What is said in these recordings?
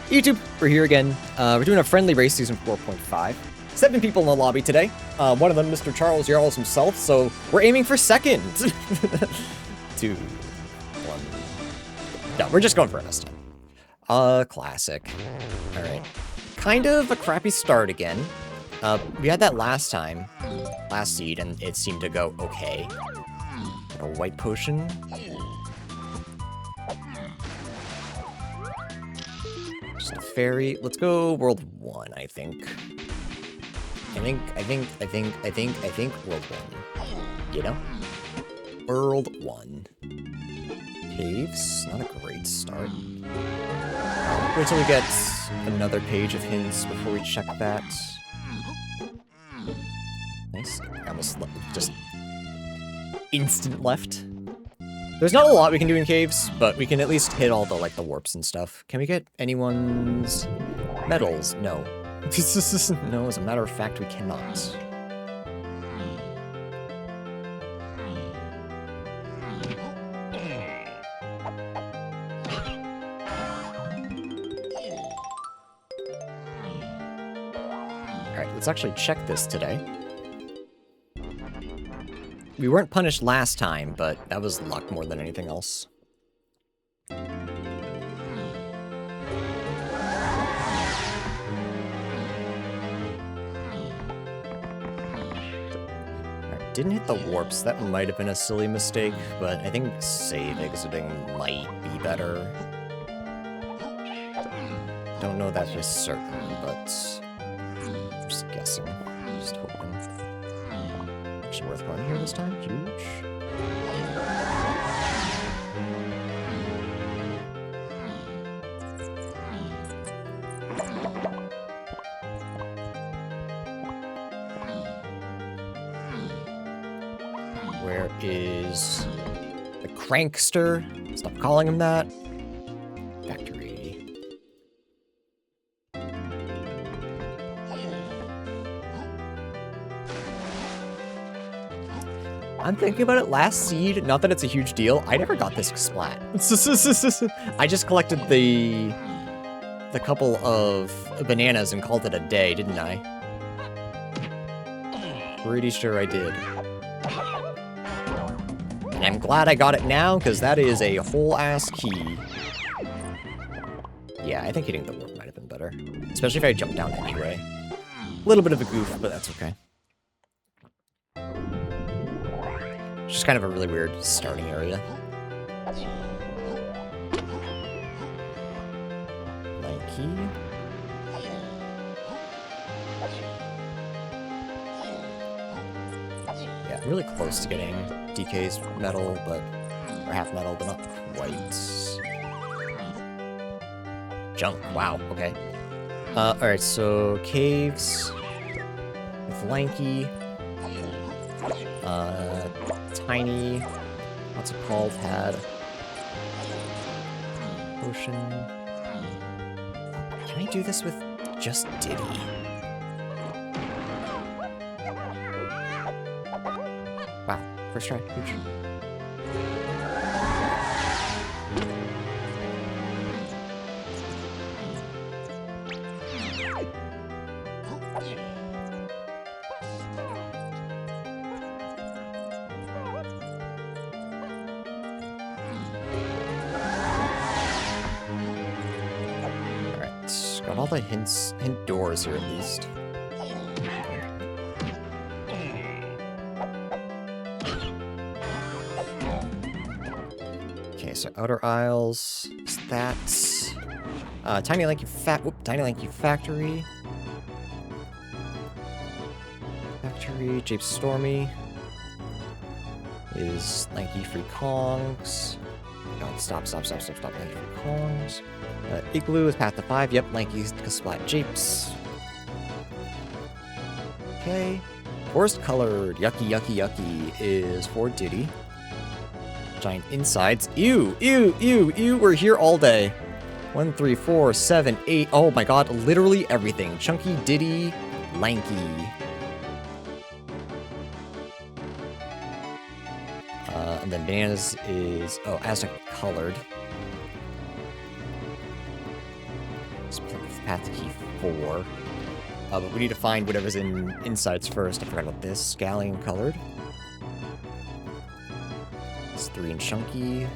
YouTube, we're here again. We're doing a friendly race, season 4.5. 7 people in the lobby today. One of them, Mr. Charles Yarles himself, so we're aiming for second. 2, 1. No, we're just going for it this time. Classic. Alright. Kind of a crappy start again. We had that last time, last seed, and it seemed to go okay. Got a white potion. Just a fairy. Let's go world 1, I think. I think world 1. You know? World 1. Caves, not a great start. Wait till we get another page of hints before we check that. Nice. I almost just instant left. There's not a lot we can do in caves, but we can at least hit all the the warps and stuff. Can we get anyone's medals? No. No, as a matter of fact, we cannot. Alright, let's actually check this today. We weren't punished last time, but that was luck more than anything else. Alright, didn't hit the warps. That might have been a silly mistake, but I think save exiting might be better. Don't know that for certain, but I'm just guessing. Just hoping. Actually worth going here this time. Huge. Where is the crankster? Stop calling him that. Factory. I'm thinking about it, last seed, not that it's a huge deal, I never got this splat. I just collected the couple of bananas and called it a day, didn't I? Pretty sure I did. And I'm glad I got it now, because that is a whole-ass key. Yeah, I think hitting the warp might have been better. Especially if I jumped down anyway. A little bit of a goof, but that's okay. Just kind of a really weird starting area. Lanky. Yeah, really close to getting DK's medal, or half medal, but not quite. Junk, wow, okay. Alright, so caves with Lanky. Tiny, what's it called, had potion. Can I do this with just Diddy? Wow, first try, huge. Got all the hint doors here at least. Okay, so outer aisles. Is that Tiny Lanky Factory. Jape Stormy. Is Lanky Free Kongs. No, stop, Lanky Free Kongs. Igloo is Path to 5. Yep, Lanky's Splat Japes. Okay. Forest Colored, yucky, is for Diddy. Giant Insides. Ew, we're here all day. 1, 3, 4, 7, 8. Oh my god, literally everything. Chunky, Diddy, Lanky. And then bananas is, oh, Aztec Colored. Let's pick path to key 4. But we need to find whatever's in insides first. I forgot about this. Galleon colored. It's 3 and chunky.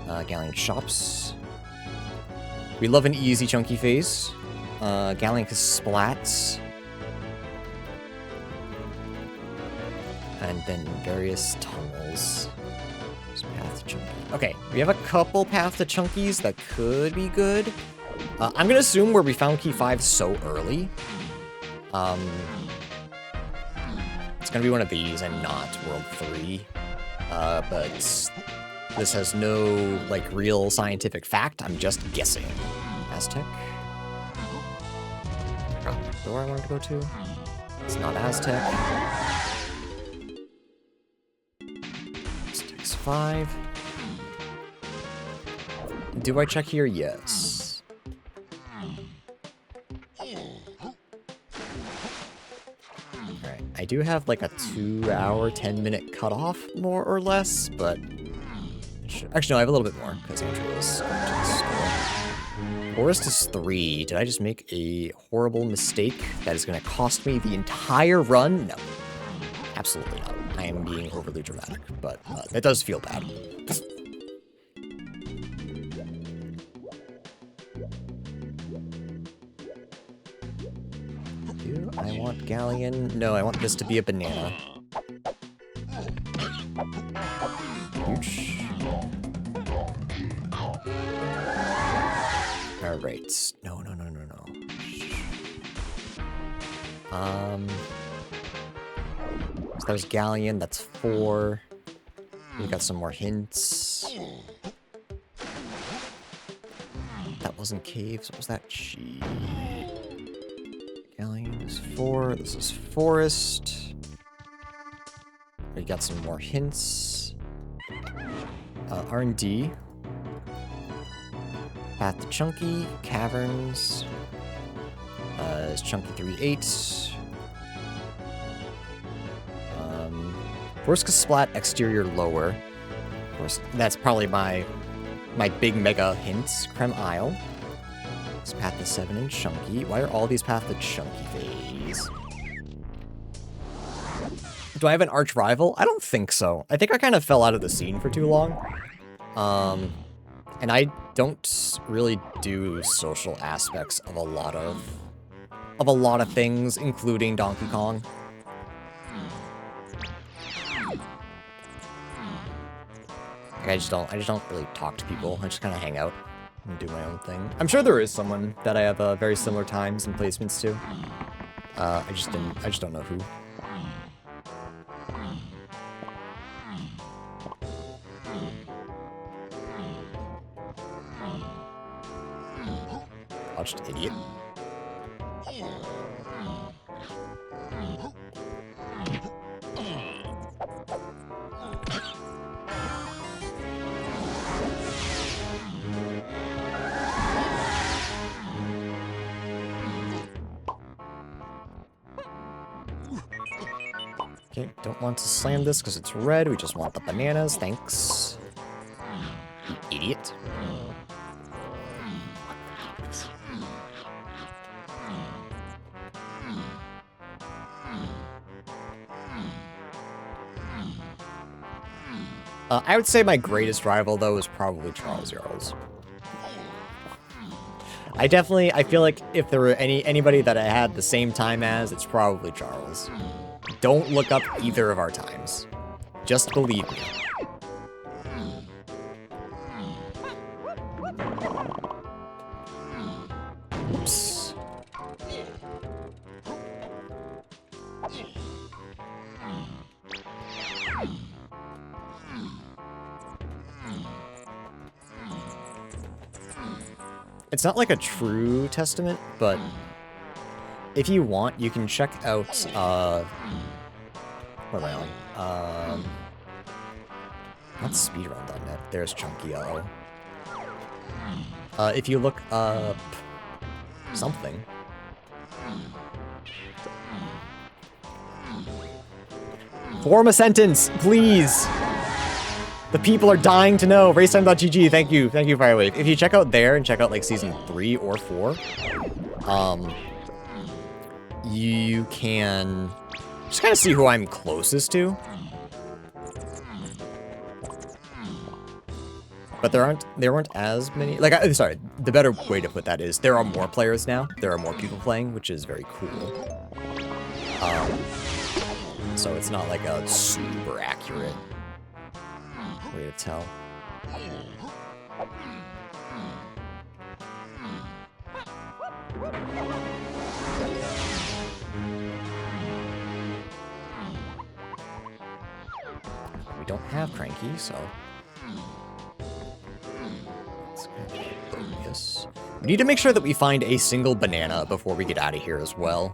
Galleon shops. We love an easy chunky phase. Galleon splats. And then various tunnels. Path to chunky. Okay, we have a couple path to chunkies that could be good. I'm gonna assume where we found key 5 so early. It's gonna be one of these and not World 3. But this has no, like, real scientific fact. I'm just guessing. Aztec. Probably the door I wanted to go to. It's not Aztec. Aztec's 5. Do I check here? Yes. Alright, I do have like a 2-hour, 10-minute cutoff, more or less, but... Actually, no, I have a little bit more, because Andrew was going to the store. Forest is 3. Did I just make a horrible mistake that is going to cost me the entire run? No. Absolutely not. I am being overly dramatic, but that does feel bad. Do I want Galleon? No, I want this to be a banana. Huge. Alright. No. So there's Galleon, that's 4. We got some more hints. That wasn't caves, what was that? Gee. Galleon is 4, this is forest. We got some more hints. R&D. Path to Chunky, Caverns. Is Chunky 3-8. Forest Splat, exterior lower. Of course, that's probably my big mega hints. Creme Isle. It's path to 7 and Chunky. Why are all these path to Chunky phase? Do I have an arch rival? I don't think so. I think I kind of fell out of the scene for too long. And I don't really do social aspects of a lot of things, including Donkey Kong. I just don't really talk to people. I just kind of hang out and do my own thing. I'm sure there is someone that I have very similar times and placements to. I just don't know who. Watched idiot. Okay, don't want to slam this because it's red. We just want the bananas. Thanks. You idiot. I would say my greatest rival, though, is probably Charles Yarles. I feel like if there were anybody that I had the same time as, it's probably Charles. Don't look up either of our times. Just believe me. Oops. It's not like a true testament, but if you want, you can check out, what am I on? Not speedrun.net, there's Chunky Yellow. If you look up something. Form a sentence, please! The people are dying to know. Racetime.gg, thank you, Firewave. If you check out there and check out like season 3 or 4, you can just kind of see who I'm closest to. But there weren't as many, like, sorry, the better way to put that is there are more players now. There are more people playing, which is very cool. So it's not like a super accurate way to tell. We don't have Cranky, so... We need to make sure that we find a single banana before we get out of here as well.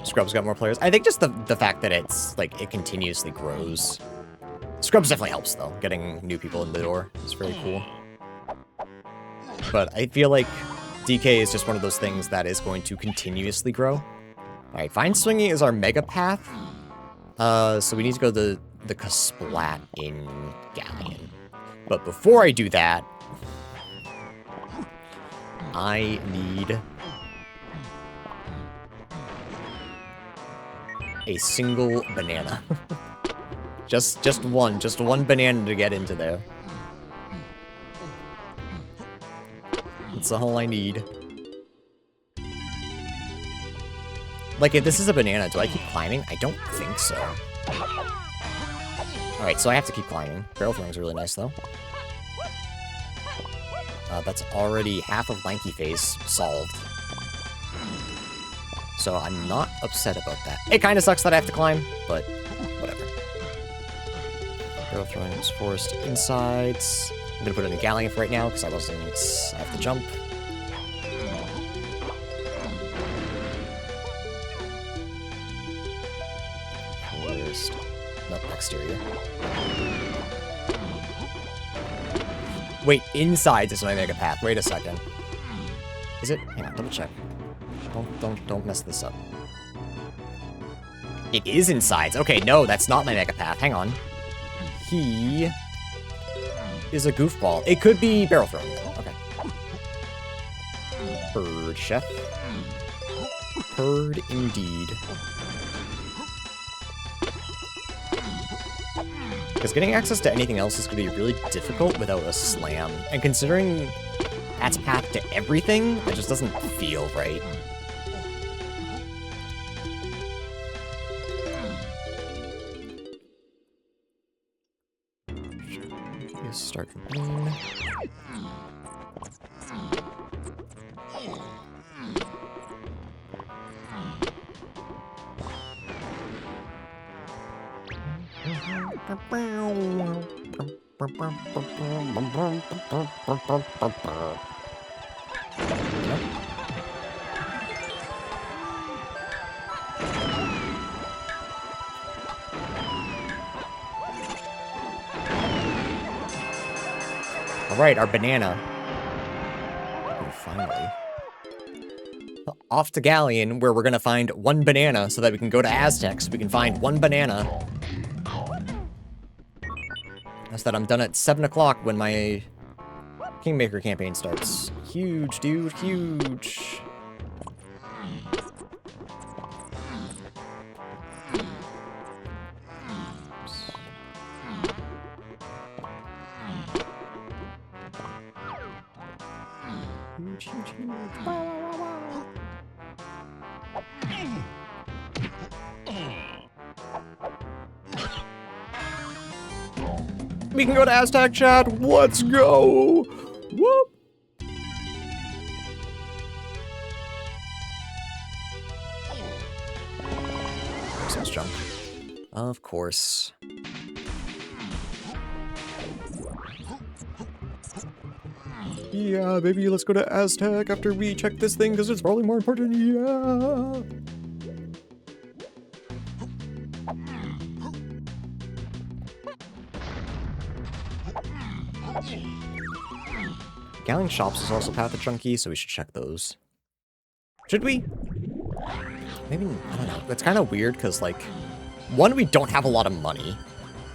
Scrub's got more players. I think just the fact that it's, like, it continuously grows. Scrubs definitely helps, though. Getting new people in the door is very cool. But I feel like DK is just one of those things that is going to continuously grow. Alright, Fine Swinging is our mega path. So we need to go to the Kasplat in Galleon. But before I do that, I need a single banana. just one banana to get into there. That's all I need. Like, if this is a banana, do I keep climbing? I don't think so. Alright, so I have to keep climbing. Barrel throwing's really nice, though. That's already half of Lanky Face solved. So I'm not upset about that. It kind of sucks that I have to climb, but whatever. Barrel throwing is forced insides. I'm gonna put it in Galleon for right now, because I have to jump. Exterior. Wait, inside is my mega path. Wait a second. Is it? Hang on, double check. Don't mess this up. It is insides. Okay, no, that's not my mega path. Hang on. He is a goofball. It could be barrel throwing though. Okay. Bird chef. Bird indeed. Because getting access to anything else is going to be really difficult without a slam. And considering that's path to everything, it just doesn't feel right. Start from green. Alright, our banana. Oh, finally. Off to Galleon, where we're gonna find one banana so that we can go to Aztec, so we can find one banana. That's that I'm done at 7 o'clock when my Kingmaker campaign starts. Huge, dude, huge. Huge, huge, huge. We can go to Aztec, chat. Let's go. Whoop. Let's jump. Of course. Yeah, baby, let's go to Aztec after we check this thing, because it's probably more important. Yeah. Galleon Shops is also path to Chunky, so we should check those. Should we? Maybe, I don't know. It's kind of weird because, like, one, we don't have a lot of money.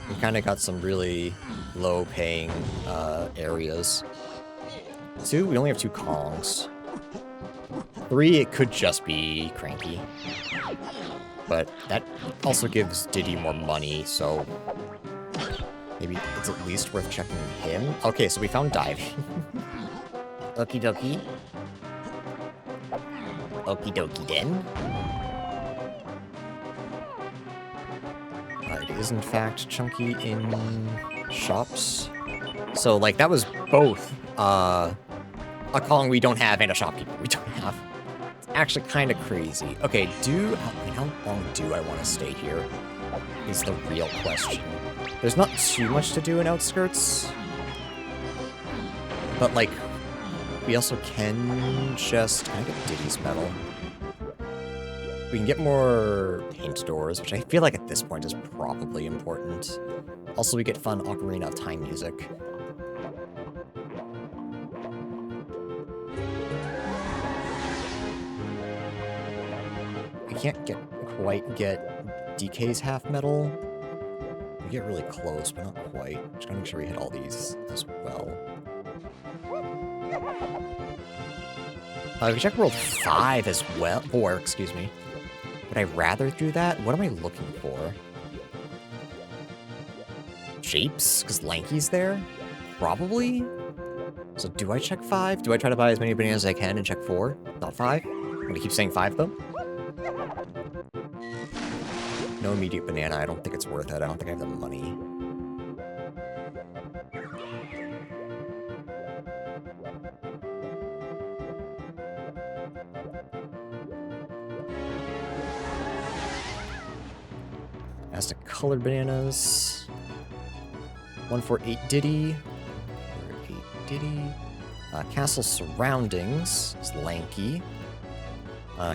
We kind of got some really low-paying areas. Two, we only have 2 Kongs. 3, it could just be Cranky. But that also gives Diddy more money, so maybe it's at least worth checking him. Okay, so we found diving. Okie dokie. Okie dokie then. It is in fact Chunky in shops. So like that was both a Kong we don't have and a shopkeeper we don't have. It's actually kind of crazy. Okay, how long do I want to stay here? Is the real question. There's not too much to do in Outskirts. But like, we also can just kind of get Diddy's medal. We can get more hint doors, which I feel like at this point is probably important. Also, we get fun Ocarina of Time music. We can't quite get DK's half medal. We get really close, but not quite. Just gotta make sure we hit all these as well. We can check World 5 as well. 4, excuse me. Would I rather do that? What am I looking for? Shapes? Because Lanky's there? Probably? So do I check 5? Do I try to buy as many bananas as I can and check 4? Not 5? I'm gonna keep saying 5, though. No immediate banana. I don't think it's worth it. I don't think I have the money. As to colored bananas. 148 Diddy. 148 Diddy. Castle surroundings is Lanky.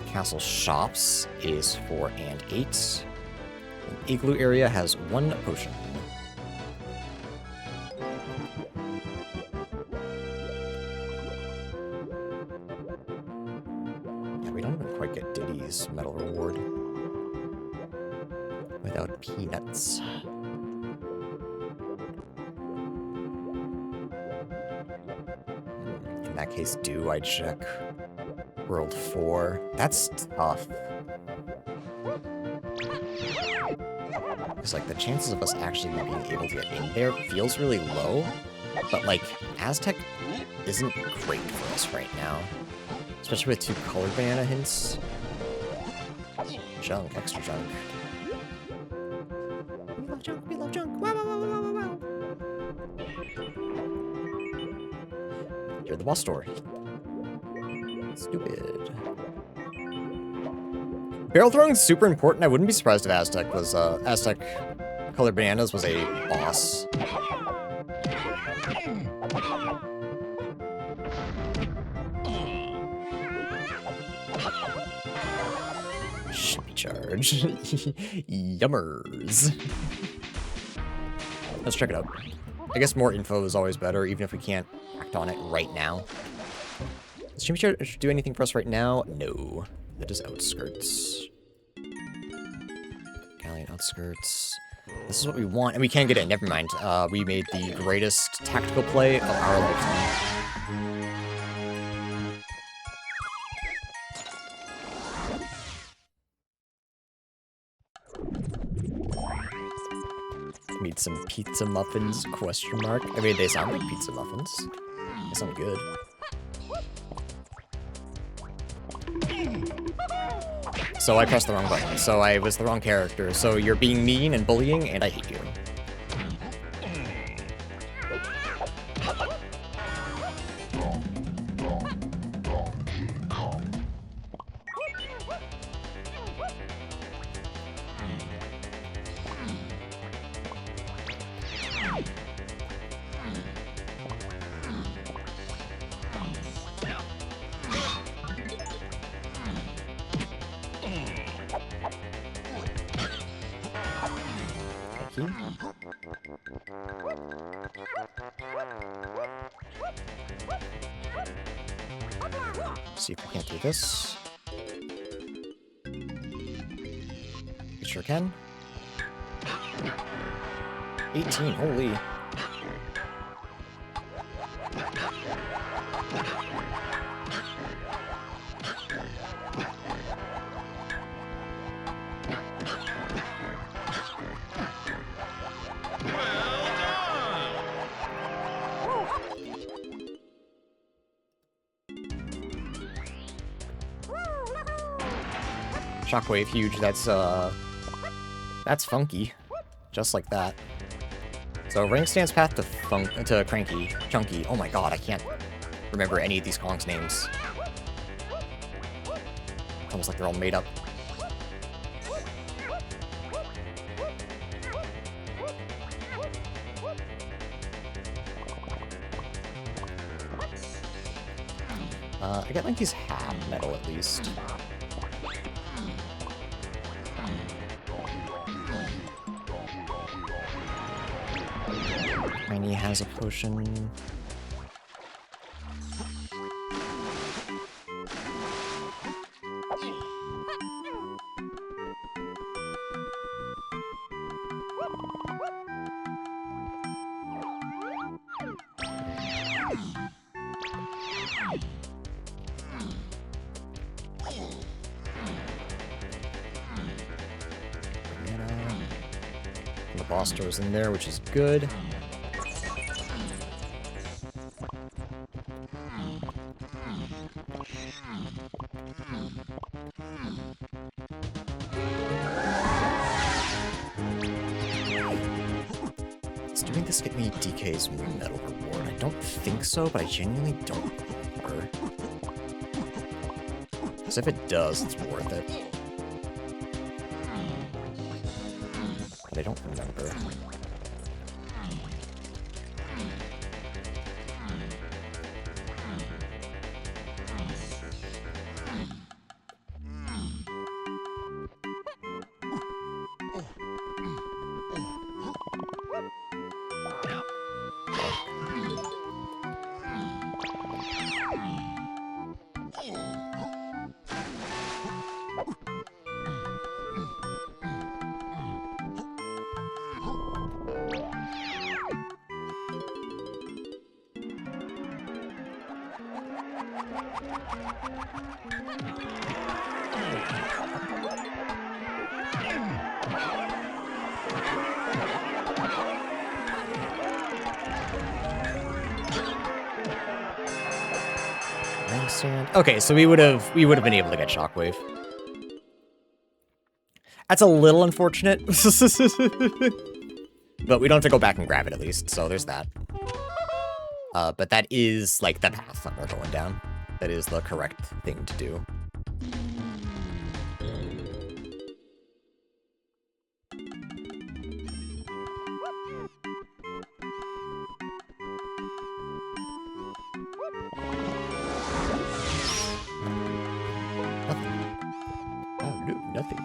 Castle shops is 4 and 8. The igloo area has 1 potion. Yeah, we don't even quite get Diddy's medal reward without peanuts. In that case, do I check World 4? That's tough. Because, like, the chances of us actually being able to get in there feels really low. But, like, Aztec isn't great for us right now. Especially with 2 colored banana hints. Junk, extra junk. We love junk, we love junk. Wow, wow, wow, wow, wow, wow. You're the boss door. Stupid. Barrel throwing is super important. I wouldn't be surprised if Aztec was, Aztec colored bananas was a boss. Shippy charge. Yummers. Let's check it out. I guess more info is always better, even if we can't act on it right now. Does Shippy charge do anything for us right now? No. That is Outskirts. Galleon Outskirts. This is what we want, and we can get it. Never mind. We made the greatest tactical play of our lifetime. Need some pizza muffins, question mark. I mean, they sound like pizza muffins. They sound good. So I pressed the wrong button, so I was the wrong character. So you're being mean and bullying, and I hate you. See if we can't do this. sure can. 18, holy. Shockwave, huge. That's funky. Just like that. So Ring stands path to Cranky. Chunky. Oh my god, I can't remember any of these Kong's names. It's almost like they're all made up. I get like these half metal at least. Tiny has a potion. The boss door's in there, which is good. Does doing this get me DK's medal reward? I don't think so, but I genuinely don't remember. Because if it does, it's worth it. But I don't remember. Okay, so we would have been able to get Shockwave. That's a little unfortunate. But we don't have to go back and grab it at least, so there's that. But that is like the path that we're going down. That is the correct thing to do. Nothing.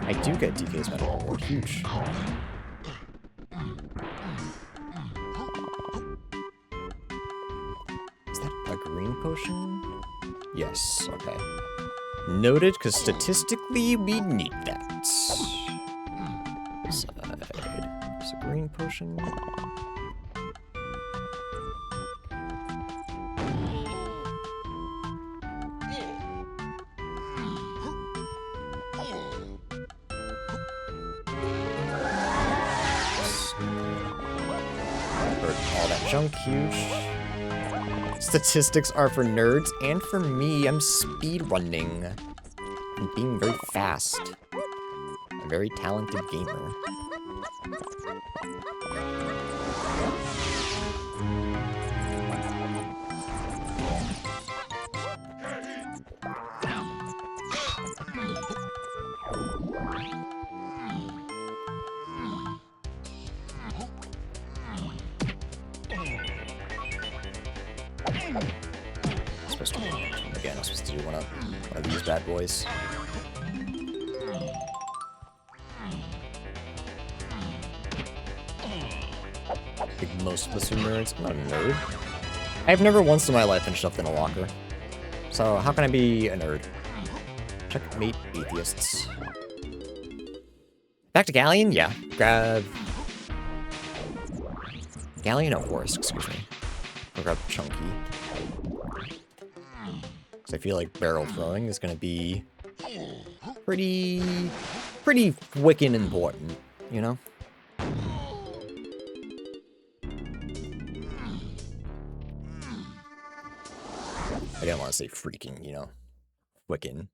I do get DK's medal reward, huge. Green potion? Yes, okay. Noted, because statistically we need that. Side. There's a green potion. All that junk, huge. Statistics are for nerds, and for me, I'm speedrunning. I'm being very fast. A very talented gamer. to do one of these bad boys. I think most of us are nerds. I'm not a nerd. I've never once in my life been shoved in a locker. So how can I be a nerd? Checkmate atheists. Back to Galleon? Yeah. Grab... Galleon? Oh, Forest, excuse me. I'll grab Chunky. Because I feel like barrel throwing is going to be pretty wickin' important, you know? I didn't want to say freaking, you know? Wiccan.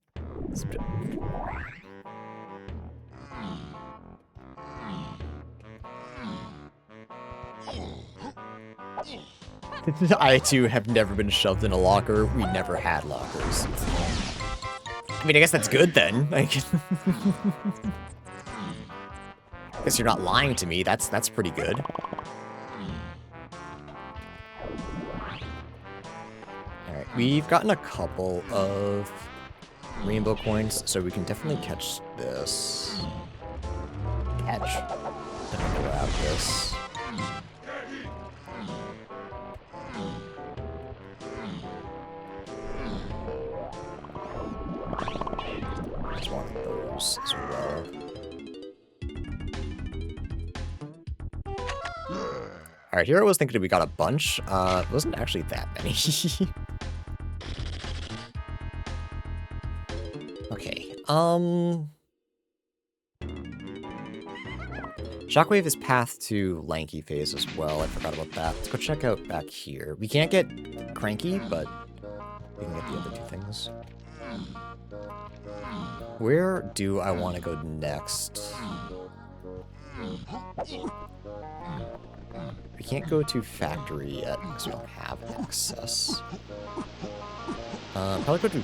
I, too, have never been shoved in a locker. We never had lockers. I mean, I guess that's good, then. Like, guess you're not lying to me. That's pretty good. Alright, we've gotten a couple of rainbow coins, so we can definitely catch this. Definitely grab this. Just want those as well. Alright, here I was thinking we got a bunch. It wasn't actually that many. Okay, Shockwave is path to Lanky phase as well. I forgot about that. Let's go check out back here. We can't get Cranky, but we can get the other two things. Where do I want to go next? We can't go to Factory yet because we don't have access. Probably go to...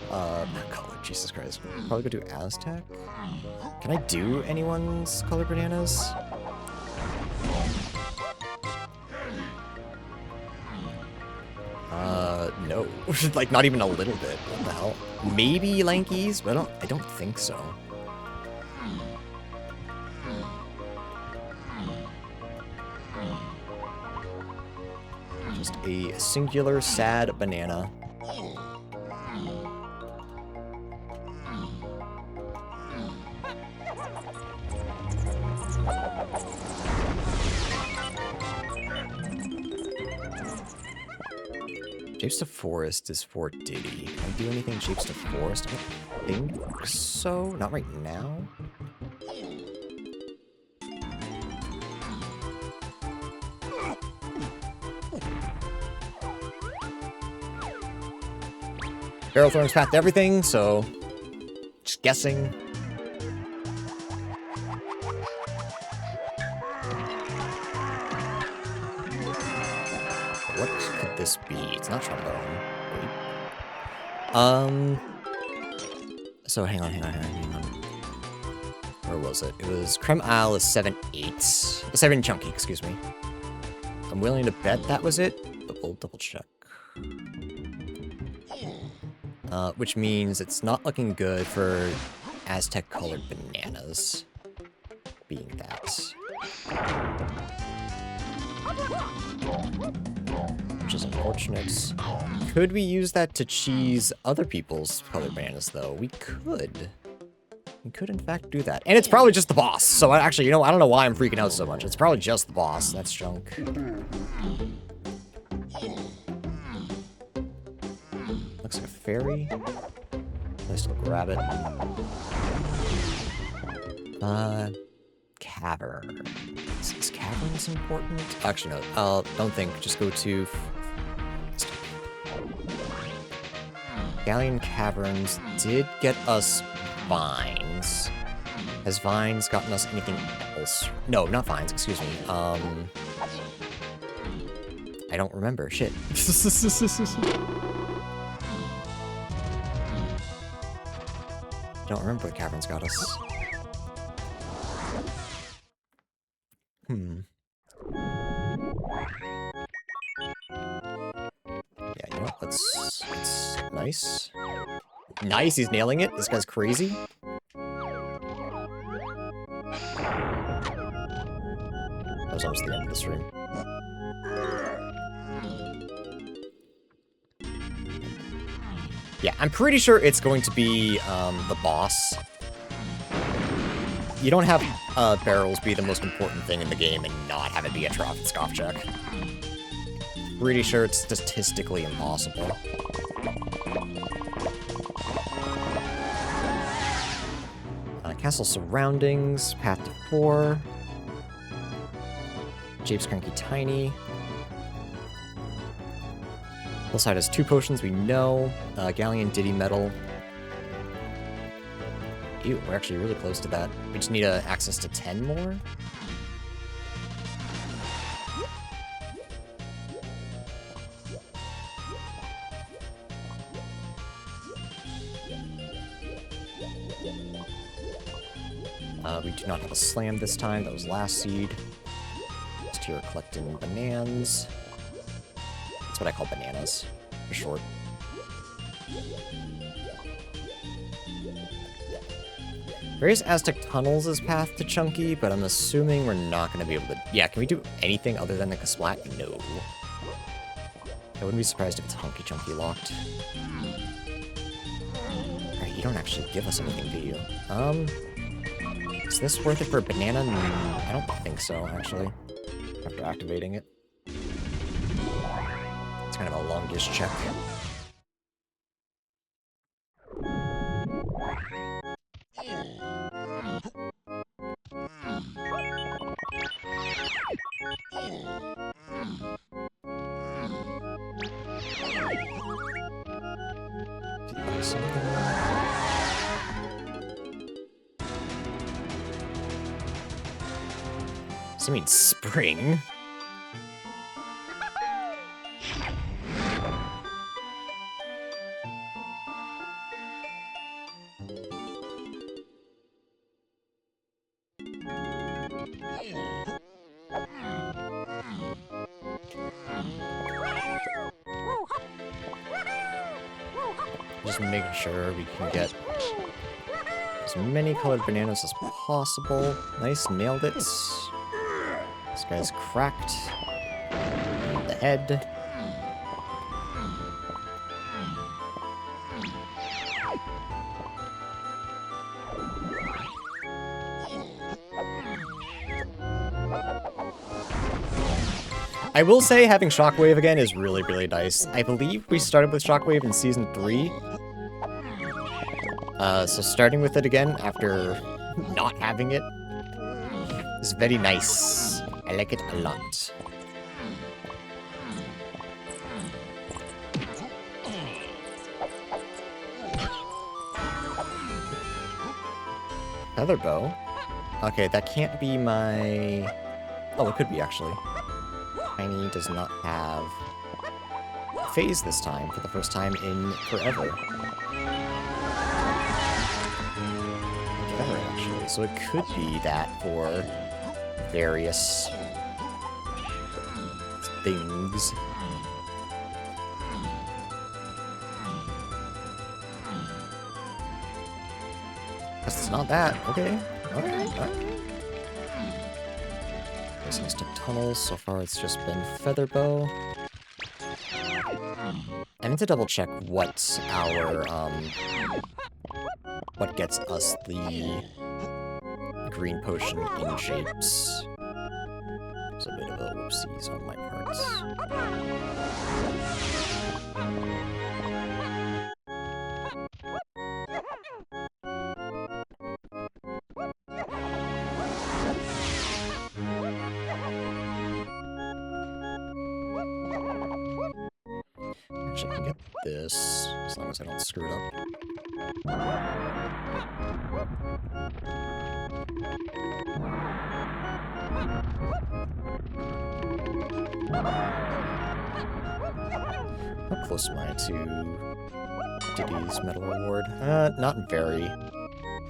not Color, Jesus Christ. Probably go to Aztec. Can I do anyone's Color Bananas? No. Like, not even a little bit. What the hell? Maybe Lankies, but I don't think so. Just a singular sad banana. Shapes to Forest is for Diddy. Can I do anything Shapes to Forest? I don't think so. Not right now. Barrel throwing's path to everything, so just guessing. What could this be? It's not trombone. Wait. So hang on. Where was it? It was Creme Isle is 7-8. 7 Chunky, excuse me. I'm willing to bet that was it, but we'll double check. Which means it's not looking good for Aztec colored bananas being that. Which is unfortunate. Could we use that to cheese other people's colored bananas, though? We could. We could, in fact, do that. And it's probably just the boss. So, actually, you know, I don't know why I'm freaking out so much. It's probably just the boss. That's junk. Looks like a fairy. Let's grab it. Cavern. Is caverns important? Actually, no. Don't think. Just go to... Galleon Caverns did get us vines. Has vines gotten us anything else? No, not vines, excuse me. I don't remember. Shit. Don't remember what caverns got us. Yeah, you know what? Let's nice. Nice, he's nailing it. This guy's crazy. That was almost the end of the stream. Yeah, I'm pretty sure it's going to be the boss. You don't have barrels be the most important thing in the game and not have it be a trough and scoff check. Pretty sure it's statistically impossible. Castle surroundings, path to 4. Jape's Cranky Tiny. Hillside has 2 potions, we know. Galleon Diddy Metal. Ew, we're actually really close to that. We just need access to 10 more? We do not have a slam this time. That was last seed. Just here collecting bananas. That's what I call bananas, for short. Various Aztec tunnels is path to Chunky, but I'm assuming we're not going to be able to... Yeah, can we do anything other than like a splat? No. I wouldn't be surprised if it's Hunky Chunky locked. Alright, you don't actually give us anything, do you? Is this worth it for a banana? I don't think so, actually. After activating it. It's kind of a longish check. Does it mean spring? Just making sure we can get as many colored bananas as possible. Nice, nailed it. This guy's cracked. The head. I will say having Shockwave again is really, really nice. I believe we started with Shockwave in Season 3. So starting with it again after not having it is very nice. I like it a lot. Feather bow? Okay, that can't be my... Oh, it could be, actually. Tiny does not have phase this time, for the first time in forever. Feather, actually. So it could be that for various things. It's not that. Okay. Alright, alright. Listening to tunnels. So far it's just been feather bow. I need to double check what our, what gets us the green potion in shapes. It's a bit of a whoopsies on my part. Actually, I can get this, as long as I don't screw it up. How close am I to Diddy's medal reward? Not very.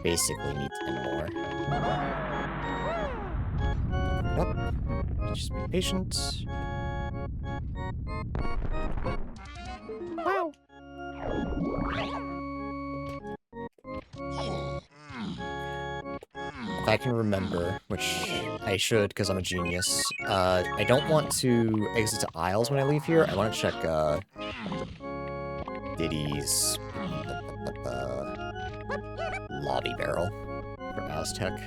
Basically need 10 more. Up. Just be patient. Wow. I can remember, which I should because I'm a genius. I don't want to exit to aisles when I leave here. I want to check Diddy's lobby barrel for Aztec.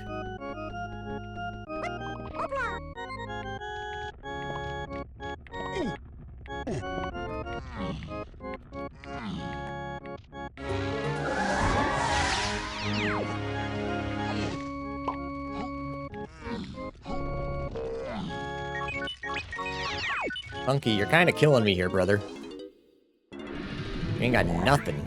Funky, you're kind of killing me here, brother. You ain't got nothing.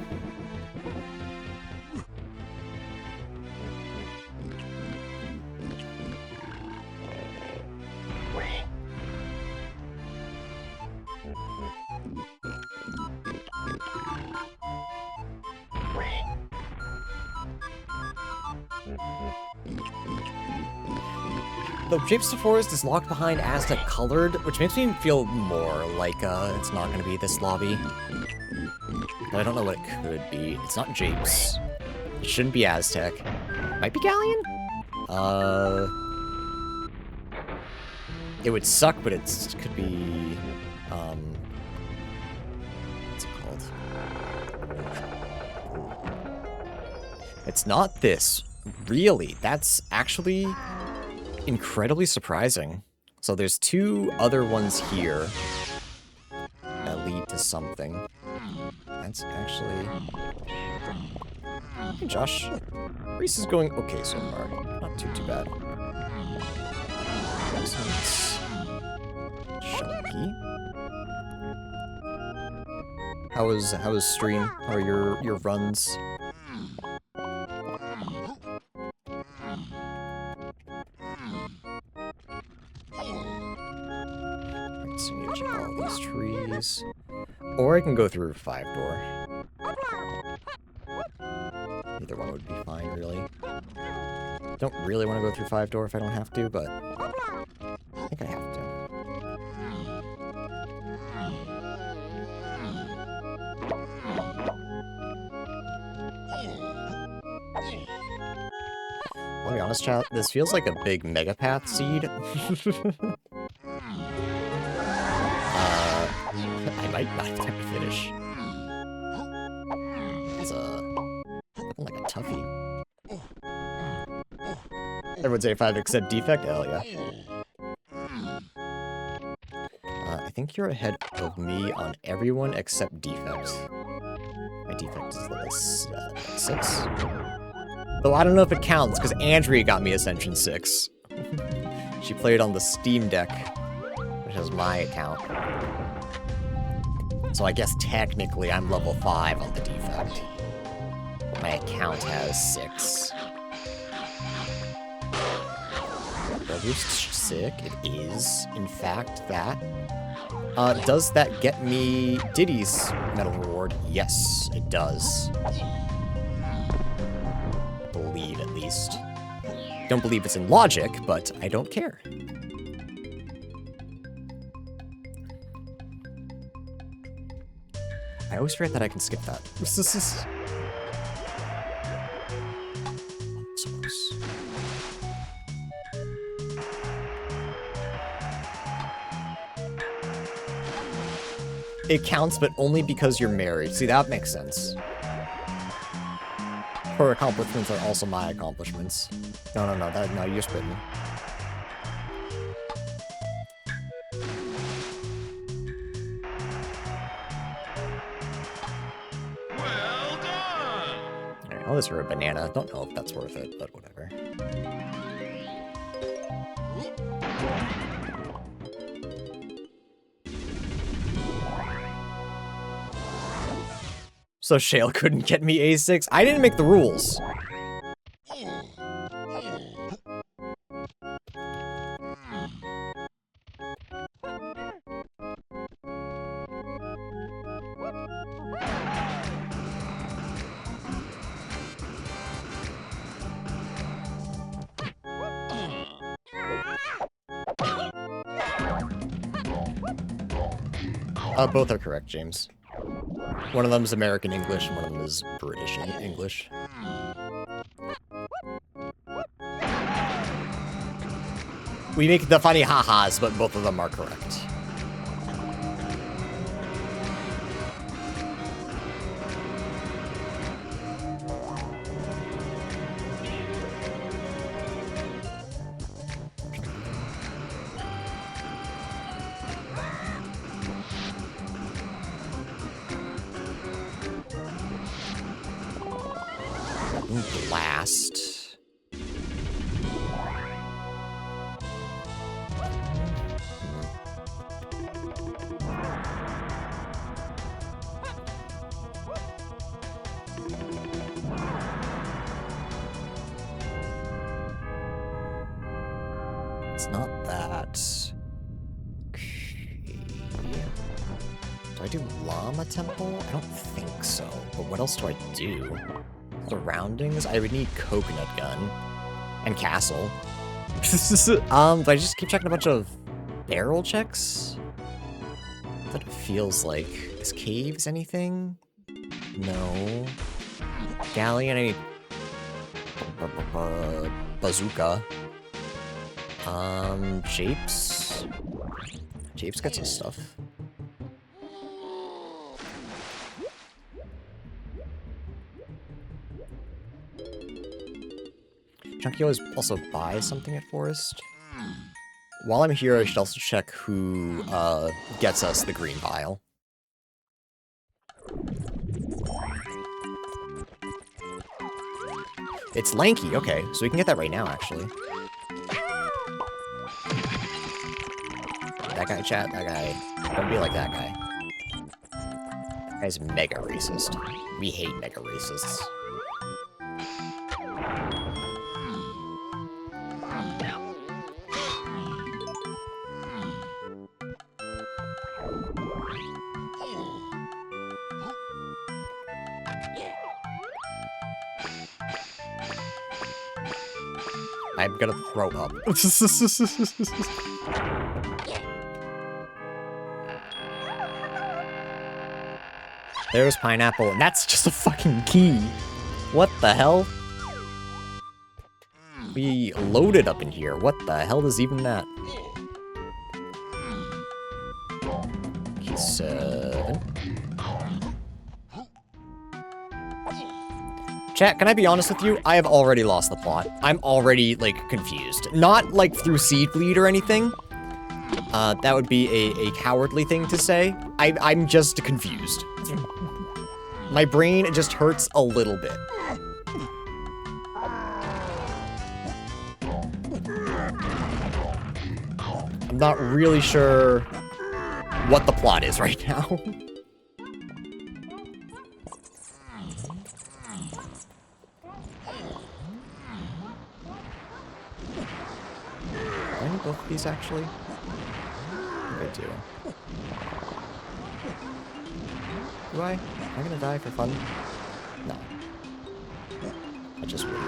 The Japes of Forest is locked behind Aztec colored, which makes me feel more like it's not going to be this lobby. But I don't know what it could be. It's not Japes. It shouldn't be Aztec. Might be Galleon? It would suck, but it could be, what's it called? It's not this. Really? That's actually incredibly surprising. So there's two other ones here that lead to something. That's actually... Hey, Josh. Reese is going okay so far. Not too bad. This one's chunky. How was stream? How are your runs? So you need to check all these trees. Or I can go through 5-door. Either one would be fine, really. Don't really want to go through 5-door if I don't have to, but I think I have to. I'll be honest, chat, this feels like a big Megapath seed. I might not have to finish. It's looking like a toughie. Everyone's A5 except defect? Hell yeah. I think you're ahead of me on everyone except defect. My defect is level 6. Though I don't know if it counts, because Andrea got me Ascension 6. She played on the Steam Deck, which is my account. So I guess technically I'm level 5 on the defect. But my account has 6. Sick. It is, in fact, that. Does that get me Diddy's medal reward? Yes, it does. I believe, at least. Don't believe it's in logic, but I don't care. I always forget that I can skip that. So close. It counts, but only because you're married. See, that makes sense. Her accomplishments are also my accomplishments. No, you're spitting. Well done! Alright, all this for a banana. Don't know if that's worth it, but whatever. So Shale couldn't get me A6? I didn't make the rules. Both are correct, James. One of them is American English, and one of them is British English. We make the funny ha-has, but both of them are correct. Blast. It's not that. Okay. Do I do Llama Temple? I don't think so. But what else do I do? Surroundings? I would need Coconut Gun. And Castle. Do I just keep checking a bunch of barrel checks? That's what it feels like. Is Caves anything? No. Galleon, I need... Bazooka. Japes? Japes got some stuff. Chunky always also buys something at Forest. While I'm here, I should also check who gets us the green vial. It's Lanky, okay, so we can get that right now, actually. That guy, chat, that guy. Don't be like that guy. That guy's mega racist. We hate mega racists. I'm gonna throw up. There's pineapple, and that's just a fucking key. What the hell? We loaded up in here. What the hell is even that? So... Chat, can I be honest with you? I have already lost the plot. I'm already, like, confused. Not, like, through seed bleed or anything. That would be a cowardly thing to say. I'm just confused. My brain just hurts a little bit. I'm not really sure what the plot is right now. I need both of these, actually. I think I do. Do I? Am I gonna die for fun? No. I just wouldn't.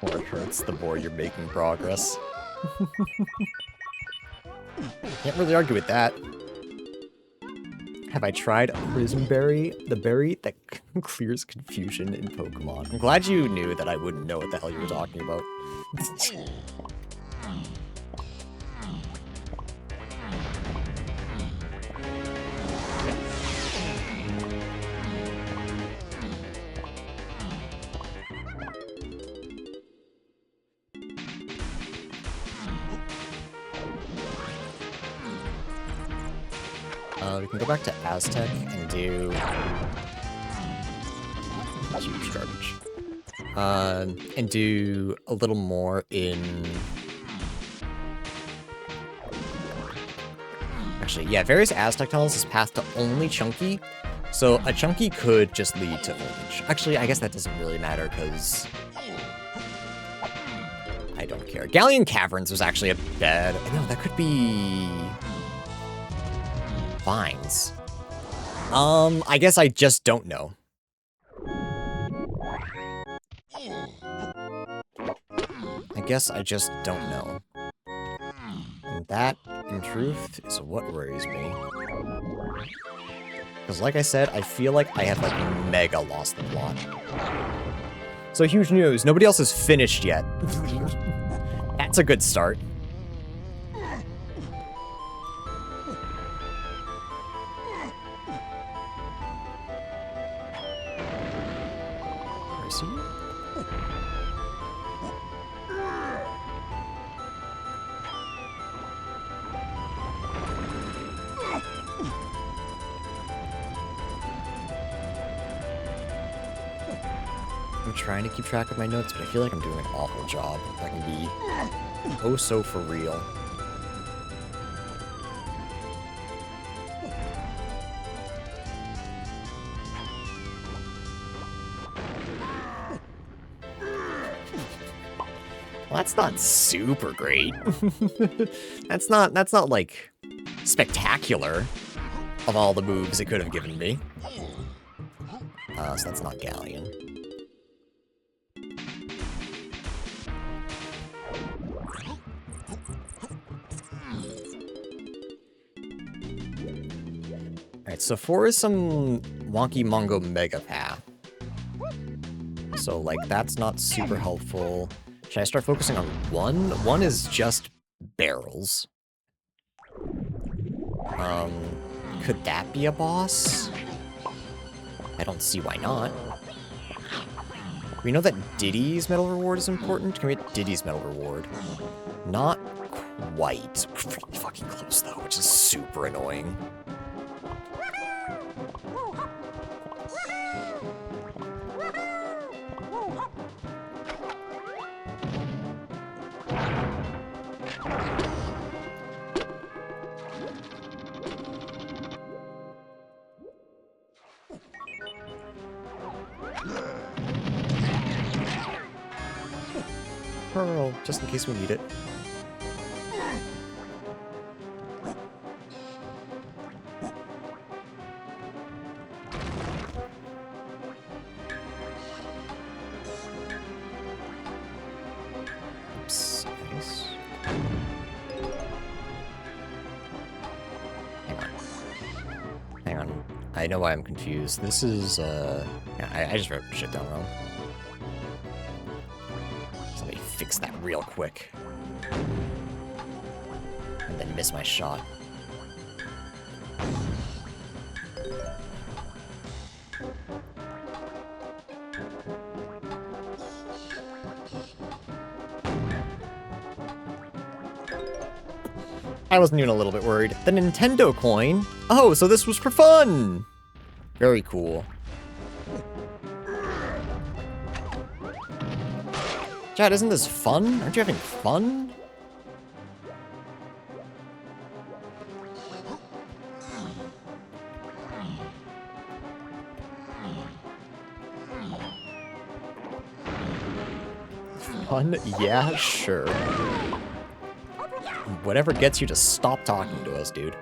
The more it hurts, the more you're making progress. Can't really argue with that. Have I tried Prism Berry? The berry that clears confusion in Pokemon. I'm glad you knew that I wouldn't know what the hell you were talking about. We can go back to Aztec and do... huge garbage. And do a little more in... Actually, yeah, various Aztec tunnels is path to only Chunky, so a Chunky could just lead to Orange. Actually, I guess that doesn't really matter, because... I don't care. Galleon Caverns was actually a bad... No, that could be... Vines. I guess I just don't know. guess I just don't know. And that, in truth, is what worries me. Because like I said, I feel like I have like mega lost the plot. So huge news, nobody else has finished yet. That's a good start. Where is he? I'm trying to keep track of my notes, but I feel like I'm doing an awful job. If I can be oh so for real. Well, that's not super great. That's not like spectacular of all the moves it could have given me. So that's not Galleon. Alright, so 4 is some wonky Mongo Mega Path. So, like, that's not super helpful. Should I start focusing on 1? 1 is just barrels. Could that be a boss? I don't see why not. We know that Diddy's medal reward is important. Can we get Diddy's medal reward? Not quite. We're pretty fucking close, though, which is super annoying. Pearl, just in case we need it. Oops, nice. Hang on. I know why I'm confused. This is, yeah, I just wrote shit down wrong. Fix that real quick. And then miss my shot. I wasn't even a little bit worried. The Nintendo coin? Oh, so this was for fun! Very cool. Chad, isn't this fun? Aren't you having fun? Fun? Yeah, sure. Whatever gets you to stop talking to us, dude.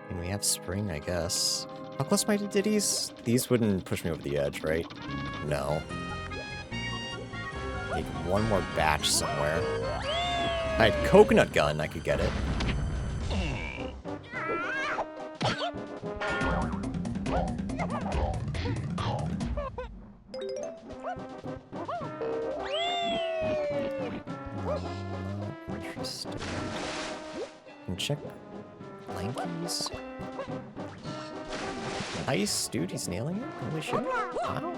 And we have spring, I guess. How close am I to Diddy's? These wouldn't push me over the edge, right? No. Need one more batch somewhere. If I had Coconut Gun, I could get it. Not interested. Can check Lankies. Nice, dude, he's nailing it. Holy shit. Wow.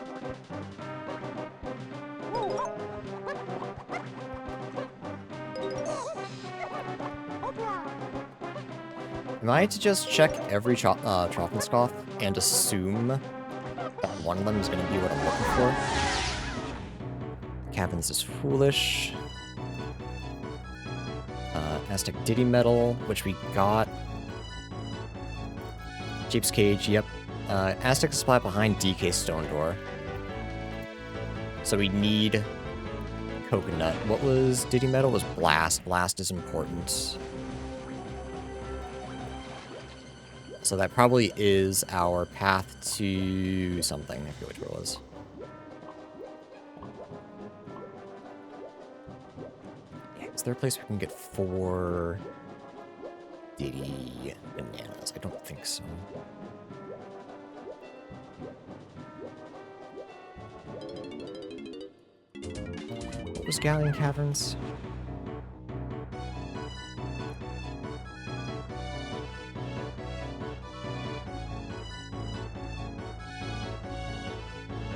Am I to just check every Troffenscoth and assume that one of them is going to be what I'm looking for? Caverns is foolish. Aztec Diddy Metal, which we got. Jeep's Cage, yep. Aztec Supply behind DK Stone Door. So we need Coconut. What was Diddy Metal? Was Blast. Blast is important. So that probably is our path to something. I forget which one it was. Yeah, is there a place we can get 4 Diddy bananas? I don't think so. What was Galleon Caverns?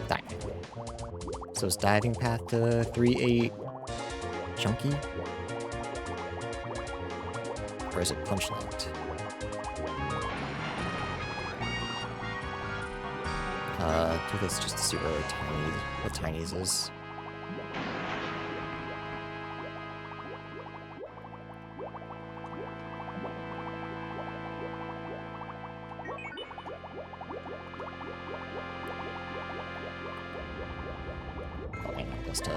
Diving. So is diving path to 3-8 chunky? Or is it punch linked? Do this just to see where what Tiny's is. Oh, hang on, just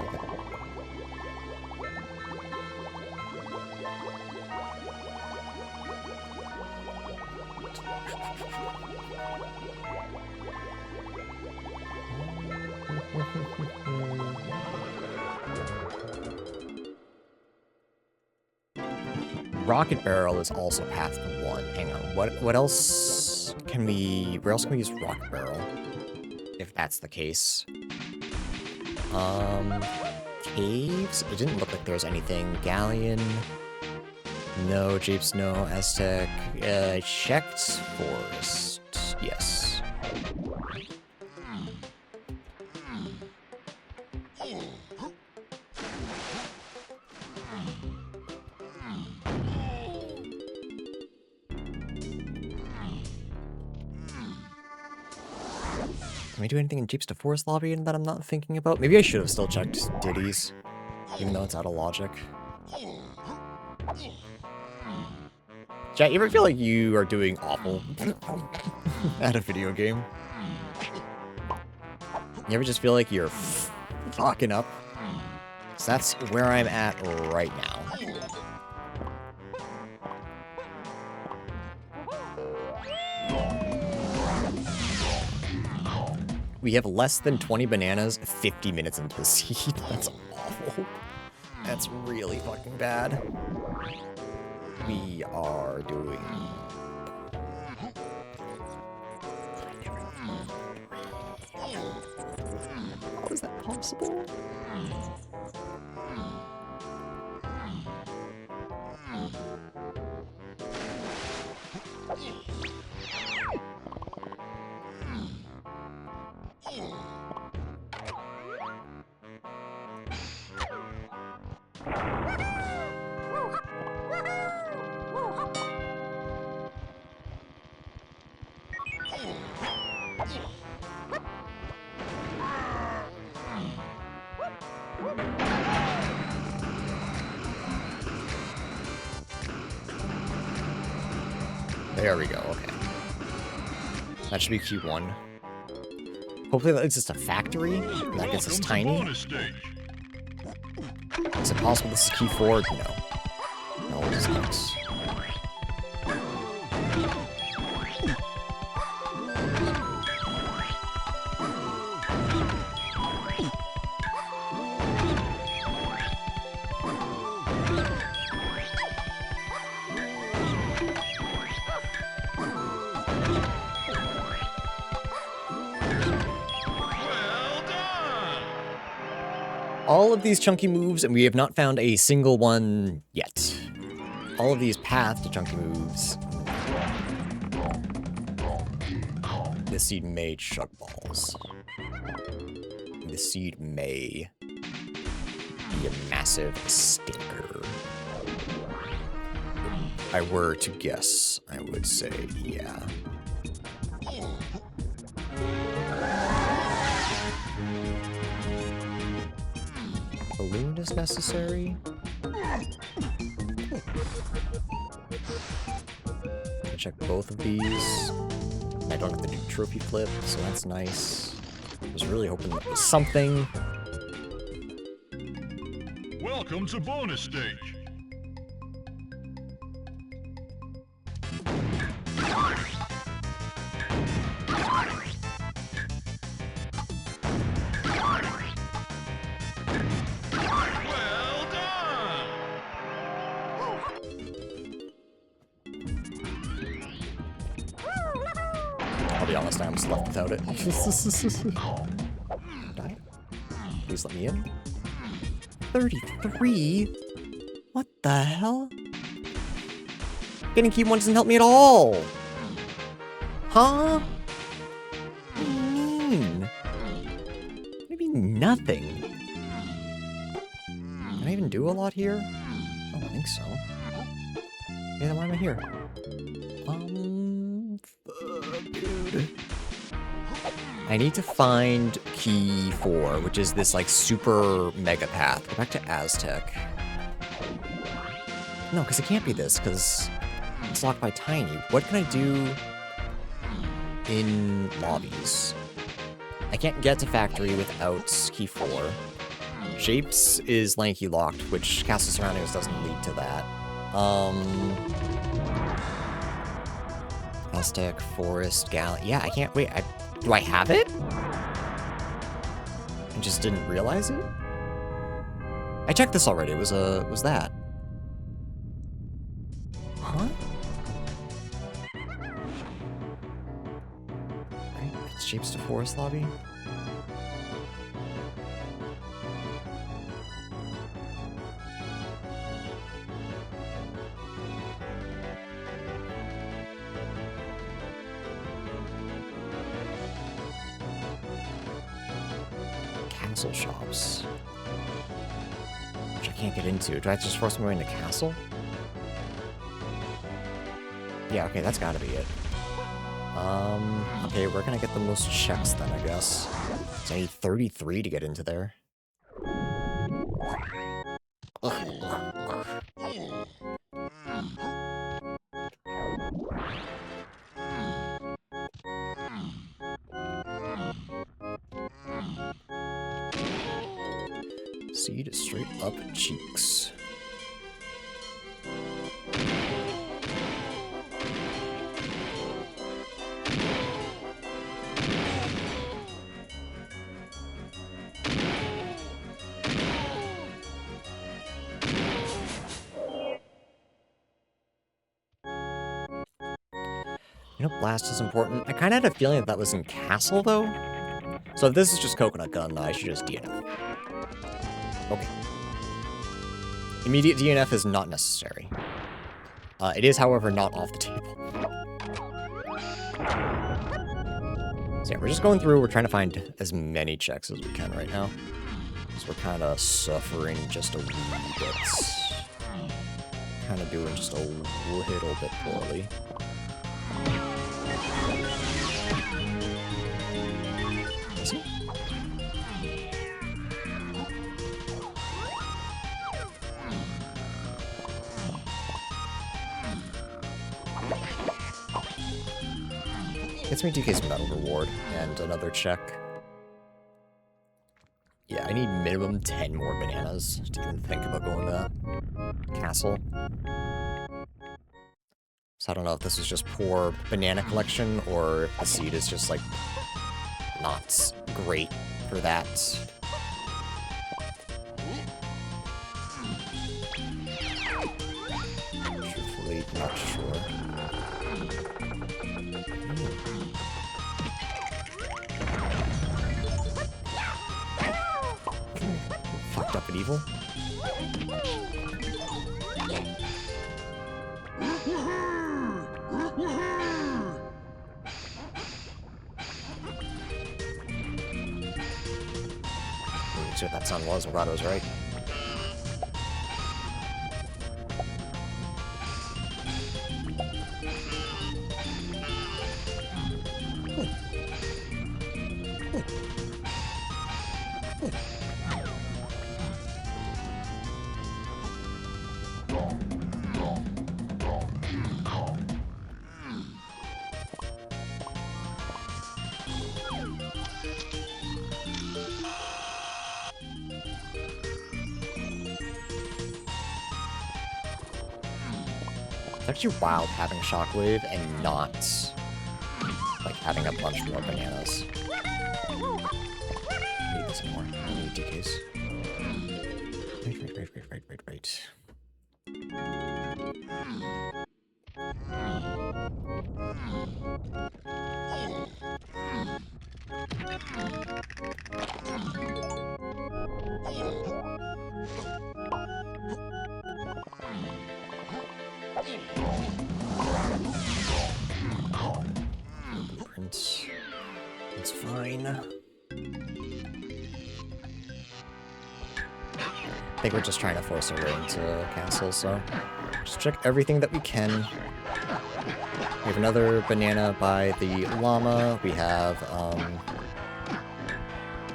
Rocket Barrel is also path to 1. Hang on, what else can we... Where else can we use Rocket Barrel? If that's the case. Caves? It didn't look like there was anything. Galleon? No. Japes? No. Aztec? Checked. Forest? Yes. Can we do anything in Jeeps to Forest Lobby that I'm not thinking about? Maybe I should have still checked Diddy's, even though it's out of logic. Chat, you ever feel like you are doing awful at a video game? You ever just feel like you're fucking up? So that's where I'm at right now. We have less than 20 bananas 50 minutes into the seed. That's awful. That's really fucking bad. We are doing... How is that possible? There we go, okay. That should be Q1. Hopefully that leads us to factory. That gets us tiny. Is it possible this is Q4? No. No, it is X. All of these chunky moves, and we have not found a single one yet. All of these paths to chunky moves. This seed may chug balls. This seed may be a massive stinker. If I were to guess, I would say, yeah. Balloon is necessary. check both of these. I don't have to do trophy flip, so that's nice. I was really hoping that was something. Welcome to bonus stage. Well done. I'll be honest, I almost left without it. Die. Please let me in. 33? What the hell? Getting key 1 doesn't help me at all! Huh? What do you mean? Maybe nothing. Can I even do a lot here? I don't think so. Yeah, then why am I here? Fuck, dude. I need to find key 4, which is this, like, super mega path. Go back to Aztec. No, because it can't be this, because it's locked by Tiny. What can I do in lobbies? I can't get to Factory without key 4. Shapes is Lanky locked, which Castle Surroundings doesn't lead to that. Aztec, Forest, Galley. Yeah, I can't wait. Do I have it? I just didn't realize it? I checked this already. It was that. Huh? Right, it's Shapes to Forest lobby. Castle shops. Which I can't get into. Do I just force my way into castle? Yeah, okay, that's gotta be it. Okay, where can I get the most checks then, I guess? So I need 33 to get into there. Seed straight up cheeks. You know, blast is important. I kind of had a feeling that was in castle, though. So if this is just coconut gun, I should just DNF. Okay. Immediate DNF is not necessary. It is, however, not off the table. So yeah, we're just going through. We're trying to find as many checks as we can right now. So we're kind of suffering just a wee bit. Kind of doing just a little bit poorly. Gets me DK's medal reward and another check. Yeah, I need minimum 10 more bananas to even think about going to castle. So I don't know if this is just poor banana collection or if the seed is just like not great for that. Truthfully, not sure. Fucked up and evil. See what that sound was. I'm glad I was right. It's actually wild having Shockwave and not, like, having a bunch more bananas. I don't need this anymore. I don't need DKs. Right. Blueprints. It's fine. I think we're just trying to force our way into castle, so just check everything that we can. We have another banana by the llama. We have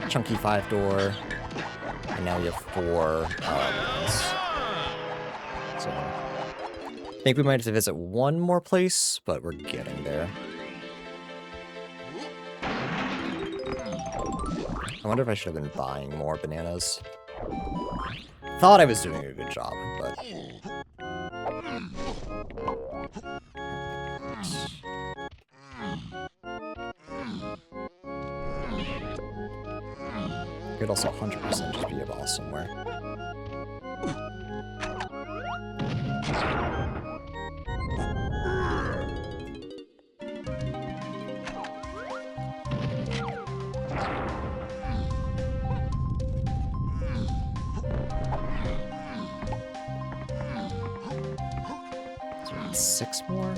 chunky 5-door, and now we have 4 ones. So I think we might have to visit one more place, but we're getting there. I wonder if I should have been buying more bananas. Thought I was doing a good job, but... Could also 100% just be a boss somewhere. So we need 6 more?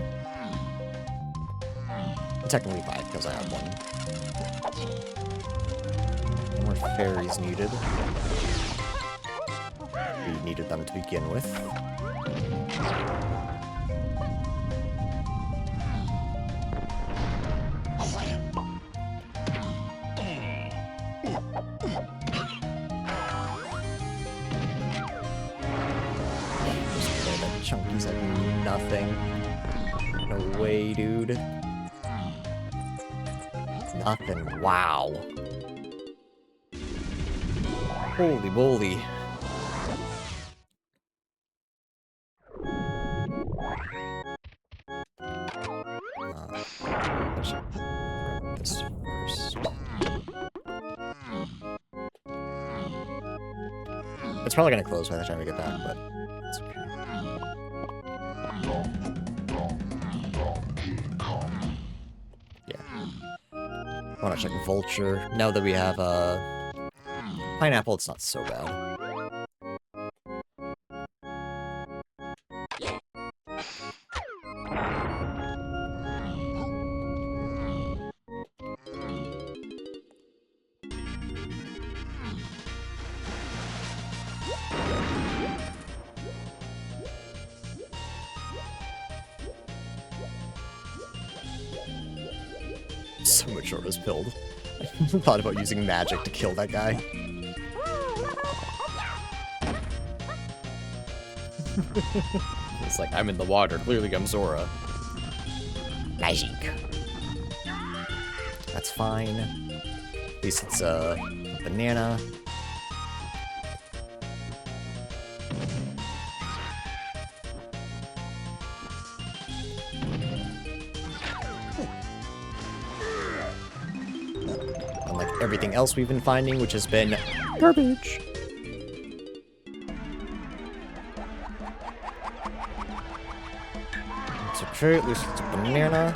Technically 5, because I have 1. More fairies needed. We needed them to begin with. Just play that chunkies like nothing. No way, dude. Nothing. Wow. Holy moly. I should grab this first. It's probably gonna close by the time we get back, but it's okay. Yeah. I wanna check Vulture. Now that we have Pineapple, it's not so bad. So much short was pilled. I thought about using magic to kill that guy. It's like, I'm in the water. Clearly I'm Zora. Magic. That's fine. At least it's a banana. Unlike everything else we've been finding, which has been garbage. It's okay, at least it's a banana.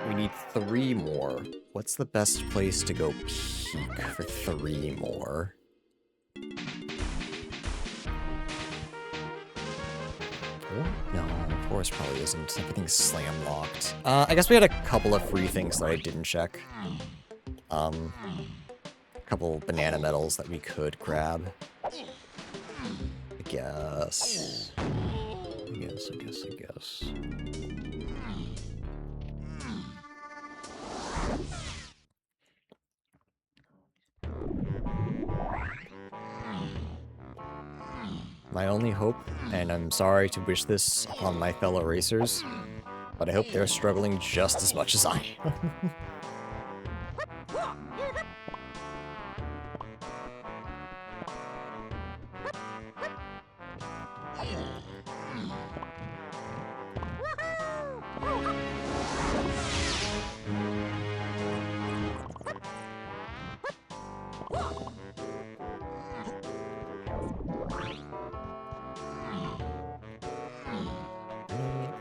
We need 3 more. What's the best place to go peek for 3 more? No, forest probably isn't. Everything's slam-locked. I guess we had a couple of free things that I didn't check. A couple banana medals that we could grab. I guess. I guess. My only hope, and I'm sorry to wish this upon my fellow racers, but I hope they're struggling just as much as I am.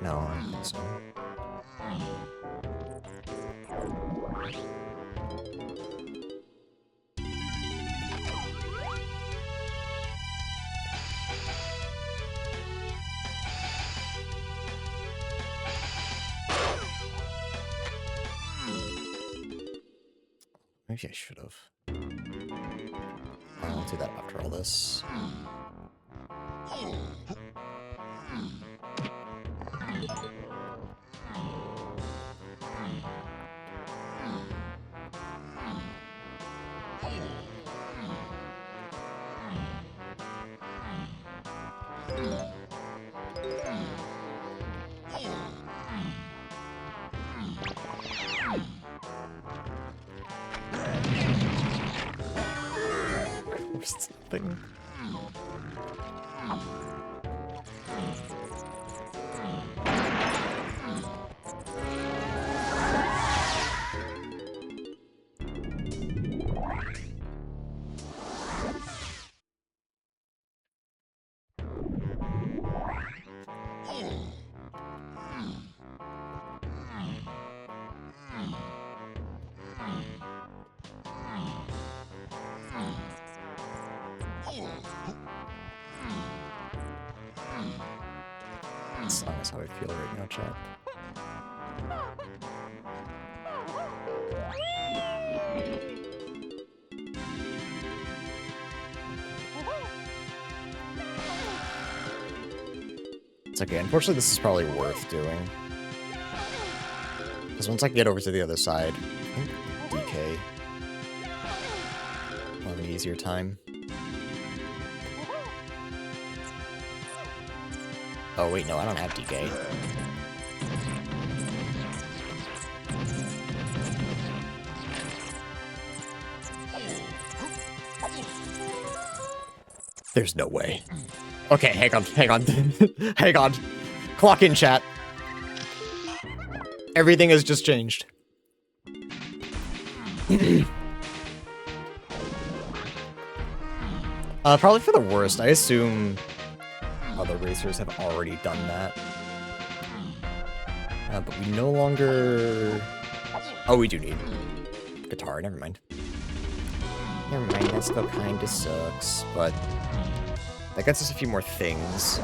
No, I don't think so. Maybe I should have. I'll do that after all this. Thing. That's not how I feel right now, chat. It's okay. Unfortunately, this is probably worth doing. Because once I get over to the other side, I think DK will have an easier time. Oh, wait, no, I don't have DK. There's no way. Okay, hang on. Hang on. Clock in, chat. Everything has just changed. Probably for the worst. I assume other racers have already done that. But we no longer... Oh, we do need guitar. Never mind. Never mind, that still kinda sucks, but that gets us a few more things.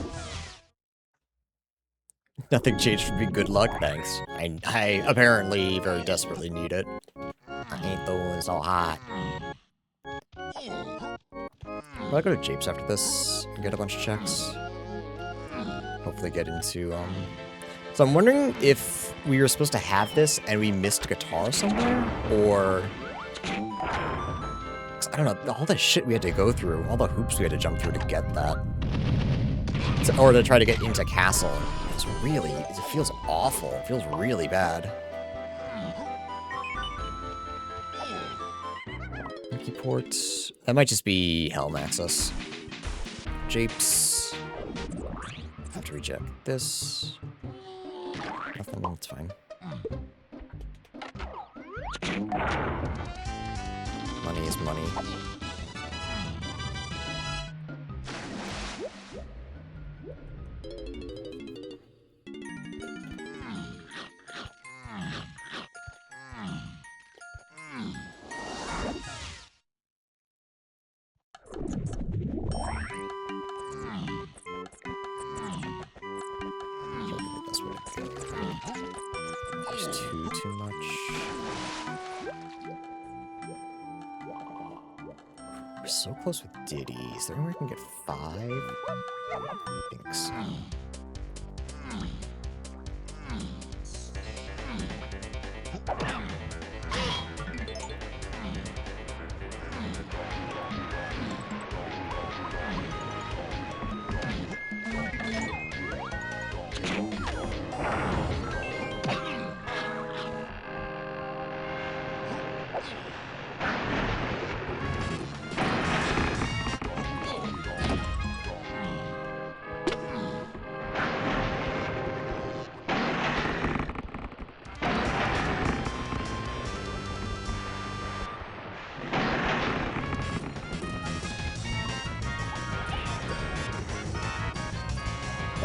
Nothing changed for me, good luck, thanks. I apparently very desperately need it. I ain't doing so hot. I'll go to Japes after this and get a bunch of checks. Hopefully get into, So I'm wondering if we were supposed to have this and we missed guitar somewhere, or... I don't know, all the shit we had to go through, all the hoops we had to jump through to get that. Or to try to get into Castle. It's really, it feels awful. It feels really bad. Monkey port. That might just be Helm access. Japes. Have to reject this. Nothing, it's fine. Money is money. There's too much. We're so close with Diddy. Is there any way we can get 5? I think so.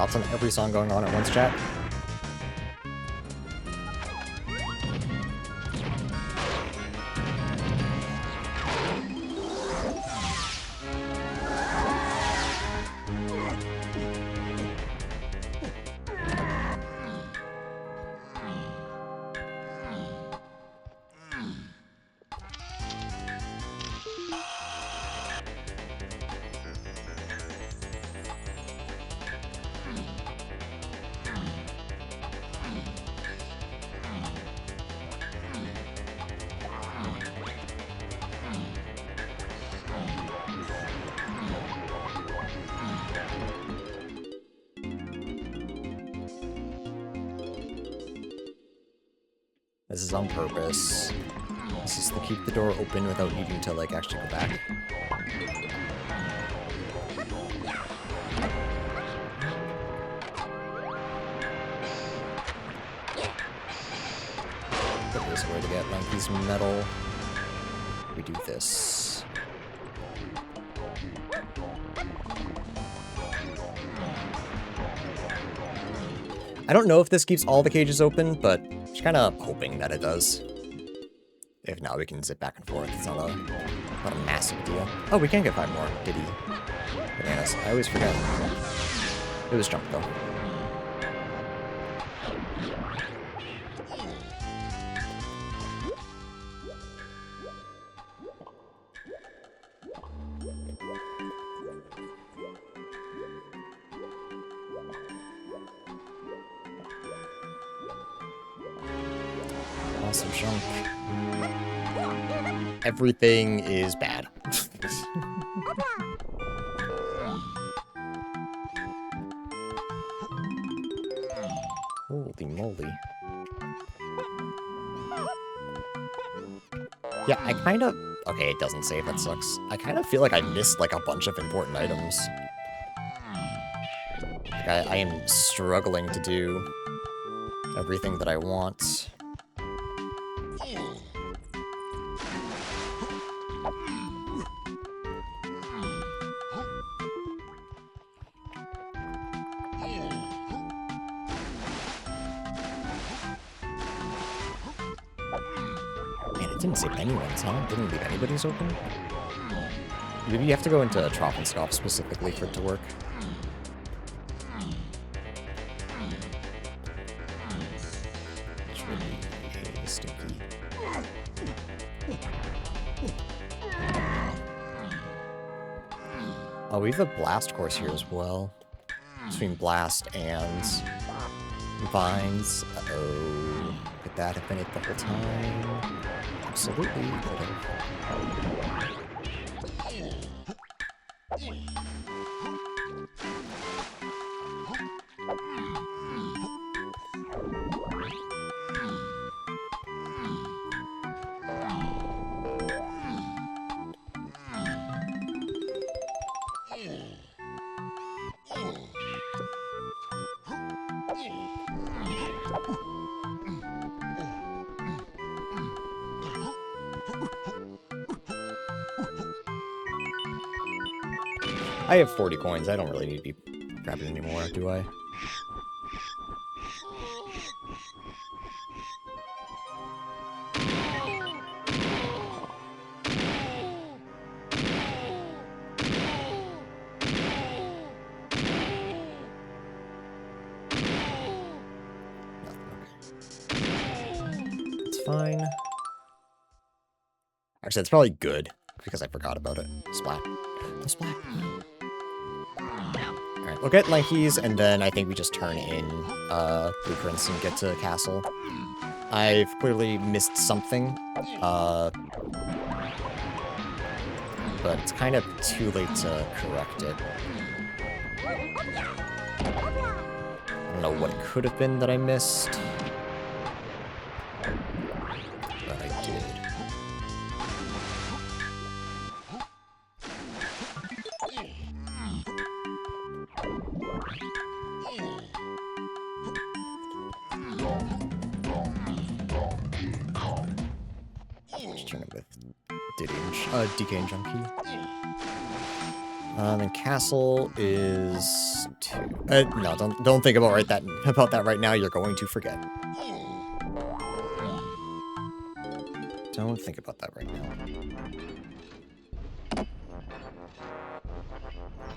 Thoughts on every song going on at once, chat? This is on purpose. This is to keep the door open without needing to, like, actually go back. But there's a way to get Lanky's metal. We do this. I don't know if this keeps all the cages open, but just kind of hoping that it does. If not, we can zip back and forth. It's not a massive deal. Oh, we can get 5 more. Diddy. Bananas. I always forget. It was jump, though. Awesome junk. Everything is bad. Holy moly. Yeah, I kind of... Okay, it doesn't save, that sucks. I kind of feel like I missed, like, a bunch of important items. Like, I am struggling to do everything that I want. Didn't save anyone's, huh? Didn't leave anybody's open? Maybe you have to go into Trop and Scoff specifically for it to work. Which would be stinky. Oh, we have a Blast course here as well. Between Blast and Vines. Uh-oh. Could that have been it the whole time? Absolutely could have. I have 40 coins. I don't really need to be grabbing anymore, do I? It's fine. Actually, it's probably good, because I forgot about it. Splat. The splat. Alright, we'll get Lankies, and then I think we just turn in blueprints and get to Castle. I've clearly missed something, but it's kind of too late to correct it. I don't know what it could have been that I missed, but I did. Just turn it with DK and Junkie. And castle is 2. No, don't think about that right now. You're going to forget. Don't think about that right now.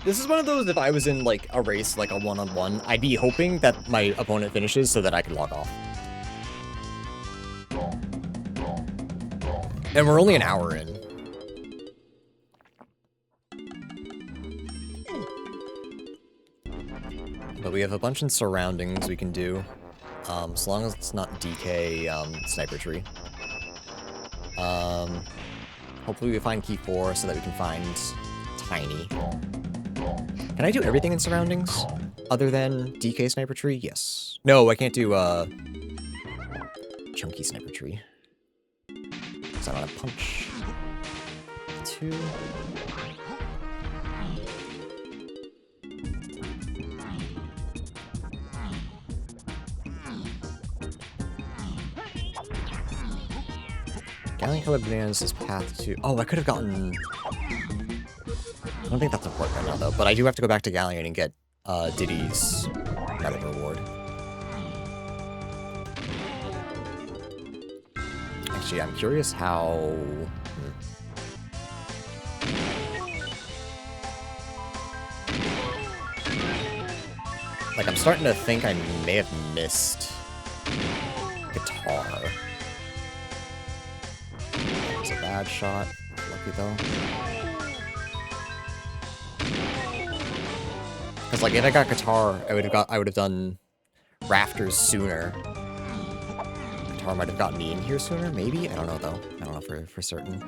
This is one of those, if I was in, like, a race, like a one-on-one, I'd be hoping that my opponent finishes so that I can log off. And we're only an hour in. But we have a bunch in surroundings we can do. As long as it's not DK, sniper tree. Hopefully we find key 4 so that we can find Tiny. Can I do everything in surroundings? Other than DK sniper tree? Yes. No, I can't do, chunky sniper tree. Because I don't have punch. 2. Galleon colored bananas is path to... Oh, I could have gotten... I don't think that's important right now, though. But I do have to go back to Galleon and get Diddy's medal reward. Actually, I'm curious how... Like, I'm starting to think I may have missed guitar. That was a bad shot. Lucky, though. Because, like, if I got guitar, I would have done rafters sooner. Guitar might have gotten me in here sooner, maybe? I don't know, though. I don't know for certain.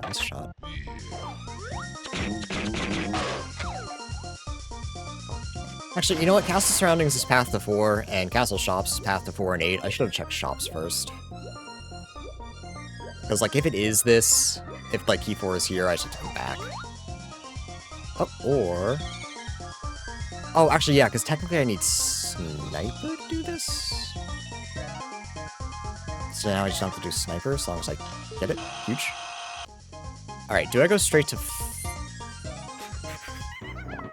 Nice shot. Actually, you know what? Castle Surroundings is path to 4, and Castle Shops is path to 4 and 8. I should have checked Shops first. Because, like, if it is this, if, like, key 4 is here, I should come back. Oh, or... Oh, actually, yeah, because technically I need Sniper to do this? So now I just don't have to do Sniper, as long as I get it. Huge. Alright, do I go straight to...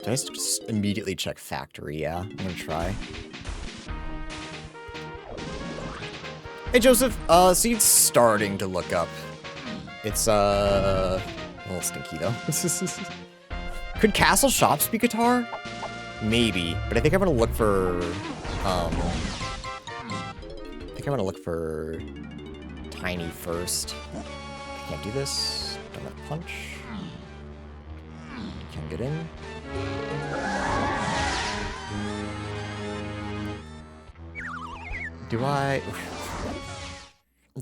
Do I just immediately check Factory? Yeah, I'm gonna try. Hey, Joseph! Seed's starting to look up. It's, a little stinky, though. Could Castle Shops be guitar? Maybe, but I think I'm gonna look for, Tiny first. Can't do this. Don't have punch. Can't get in. Do I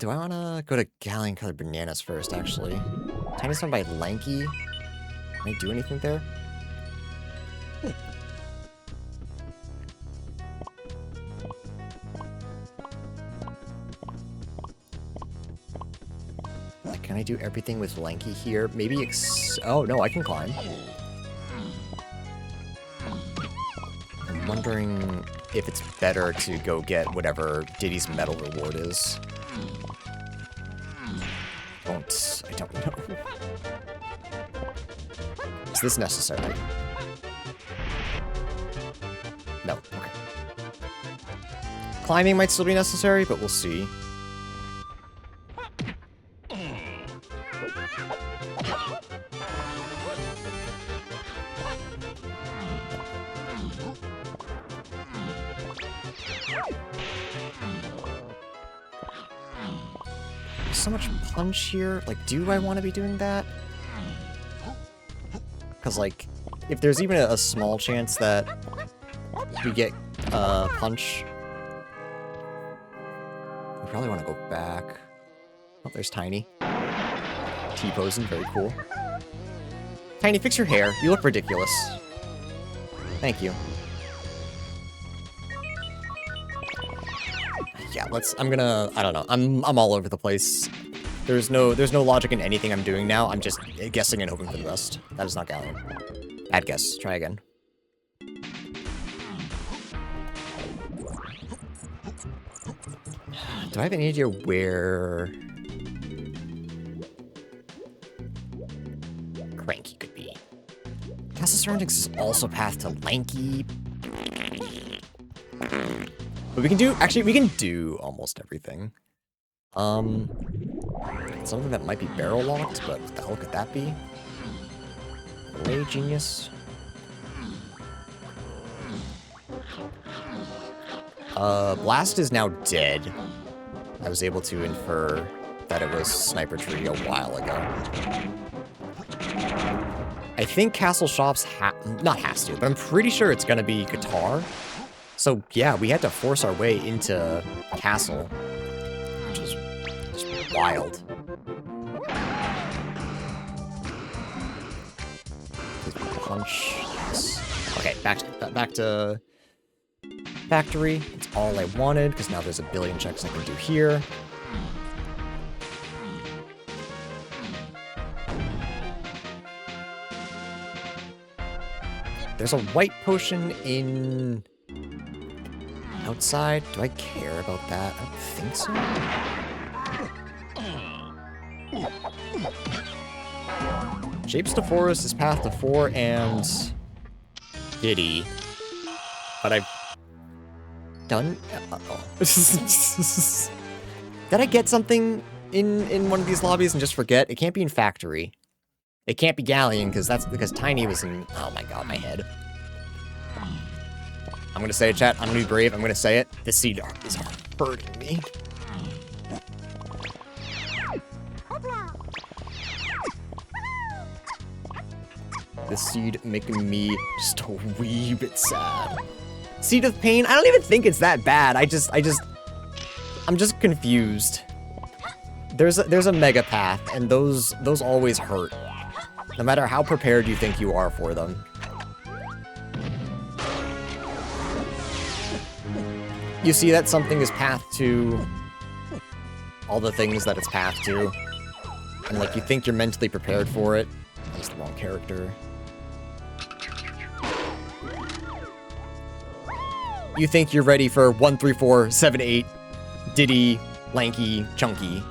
wanna go to Galleon colored bananas first, actually? Tiny's done by Lanky. Can I do anything there? Like, can I do everything with Lanky here? Maybe oh, no, I can climb. I'm wondering if it's better to go get whatever Diddy's medal reward is. I don't know. Is this necessary? No, okay. Climbing might still be necessary, but we'll see. So much punch here. Like, do I want to be doing that? Because, like, if there's even a small chance that we get punch, we probably want to go back. Oh, there's Tiny. T-posing, very cool. Tiny, fix your hair. You look ridiculous. Thank you. Yeah, I don't know. I'm all over the place. There's no logic in anything I'm doing now. I'm just guessing and hoping for the best. That is not Galleon. Bad guess. Try again. Do I have any idea where Cranky could be? Castle Surroundings is also path to Lanky. But we can do, actually, we can do almost everything. Something that might be barrel locked, but what the hell could that be? Lay genius. Blast is now dead. I was able to infer that it was Sniper Tree a while ago. I think Castle Shops not has to, but I'm pretty sure it's gonna be Guitar. So yeah, we had to force our way into Castle, which is just wild. Punch. Yes. Okay, back to Factory. That's all I wanted, because now there's a billion checks I can do here. There's a white potion in outside. Do I care about that? I don't think so. Shapes to Forest is path to 4 and Diddy. But I've done... Uh-oh. Did I get something in one of these lobbies and just forget? It can't be in Factory. It can't be Galleon, because Tiny was in... Oh my god, my head. I'm gonna say it, chat. I'm gonna be brave. I'm gonna say it. This seed is hurting me. This seed making me just a wee bit sad. Seed of Pain? I don't even think it's that bad. I'm just confused. There's a mega path, and those always hurt. No matter how prepared you think you are for them. You see that something is path to all the things that it's path to. And like you think you're mentally prepared for it. That's the wrong character. You think you're ready for 1, 3, 4, 7, 8, Diddy, Lanky, Chunky.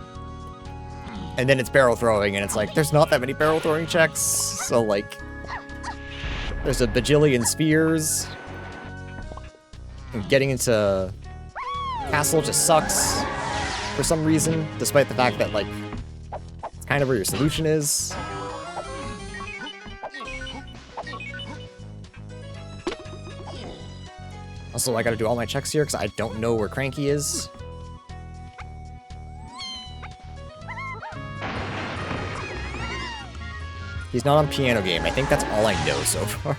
And then it's barrel throwing, and it's like, there's not that many barrel throwing checks. So, like, there's a bajillion spheres. And getting into Castle just sucks for some reason, despite the fact that, like, it's kind of where your solution is. Also, I gotta do all my checks here, because I don't know where Cranky is. He's not on Piano Game. I think that's all I know so far.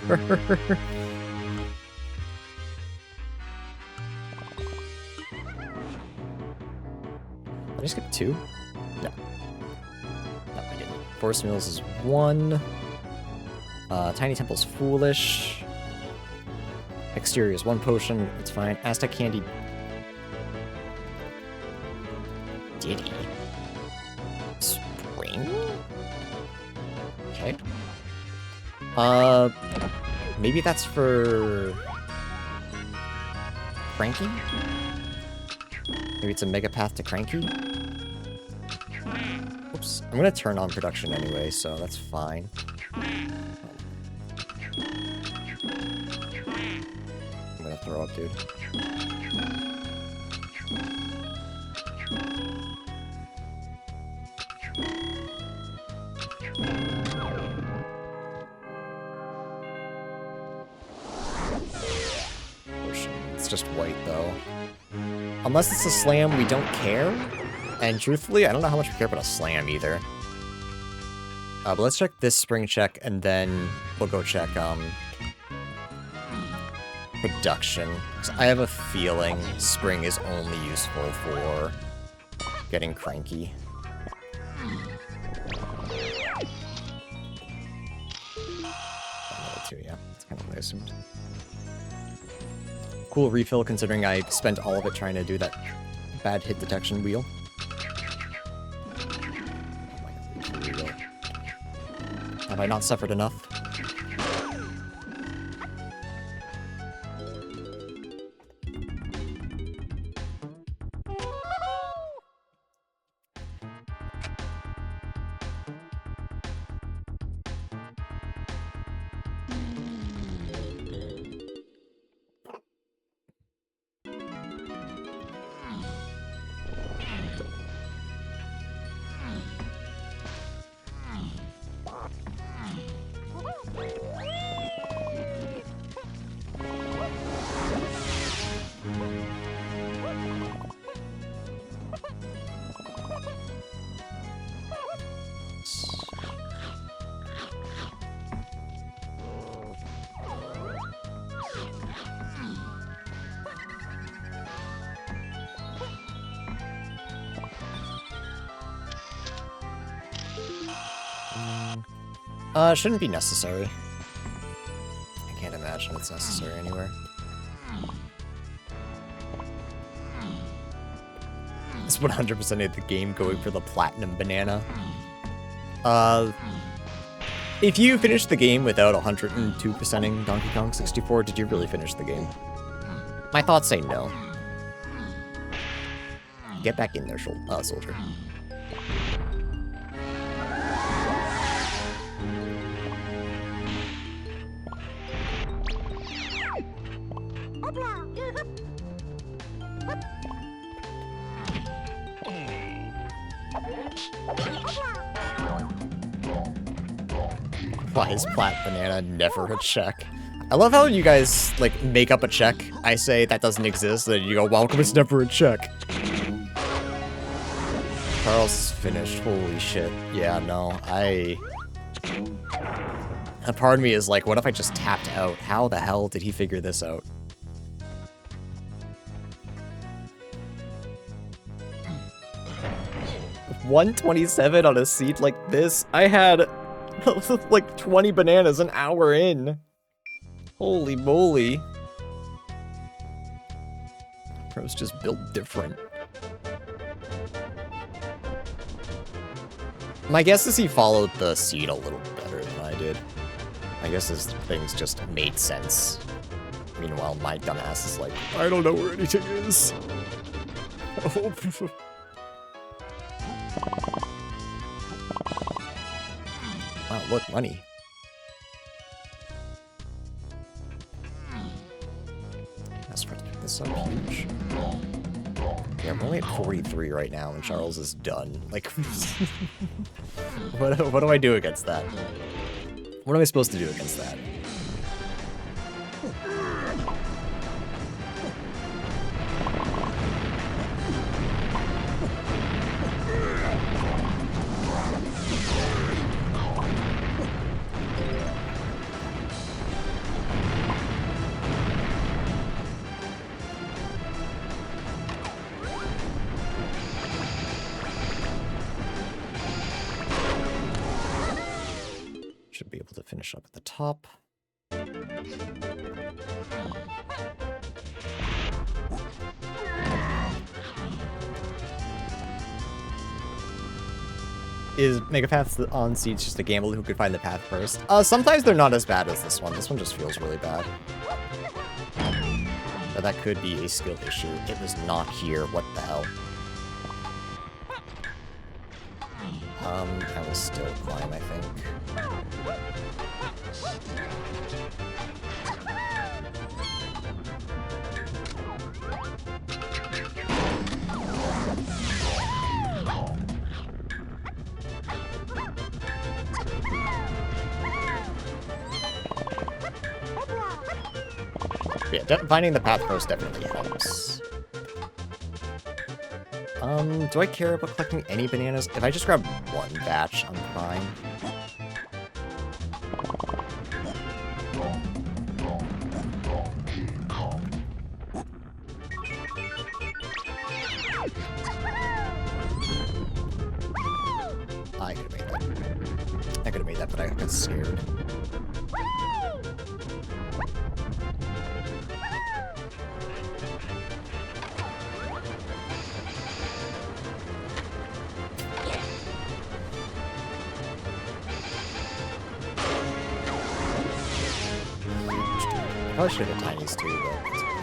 Did I skip 2? No. No, I didn't. Forest Mills is 1. Tiny Temple's Foolish. Exterior is 1 potion. It's fine. Aztec Candy. Diddy. Spring? Okay. Maybe that's for Cranky? Maybe it's a mega path to Cranky? Oops. I'm gonna turn on production anyway, so that's fine. I'm gonna throw up, dude. It's just white, though. Unless it's a slam, we don't care. And truthfully, I don't know how much we care about a slam, either. But let's check this spring check, and then we'll go check, production. 'Cause I have a feeling spring is only useful for getting Cranky. Another 2, yeah. That's kind of what I assumed. Cool refill, considering I spent all of it trying to do that bad hit detection wheel. Have I not suffered enough? Shouldn't be necessary. I can't imagine it's necessary anywhere. It's 100% of the game going for the platinum banana. If you finished the game without 102%ing Donkey Kong 64, did you really finish the game? My thoughts say no. Get back in there, soldier. Why is Plat Banana never a check? I love how you guys, like, make up a check. I say that doesn't exist, then you go, welcome, it's never a check. Charles is finished. Holy shit. Yeah, no, a part of me is like, what if I just tapped out? How the hell did he figure this out? $127 on a seat like this? I had like 20 bananas an hour in. Holy moly. Pro's just built different. My guess is he followed the seed a little better than I did. I guess his things just made sense. Meanwhile, my dumbass is like, I don't know where anything is. Wow, look, money. Let's try to pick this up huge. Yeah, I'm only at 43 right now, and Charles is done. Like, what do I do against that? What am I supposed to do against that? Should be able to finish up at the top. Is Megapath's on seeds just a gamble who could find the path first? Sometimes they're not as bad as this one. This one just feels really bad. But that could be a skill issue. It was not here. What the hell? I will still climb, I think. Yeah, finding the path first definitely helps. Do I care about collecting any bananas? If I just grab one batch, I'm fine. I could have made that. I could have made that, but I got scared. Probably should have hit Tiny's too, but it's okay.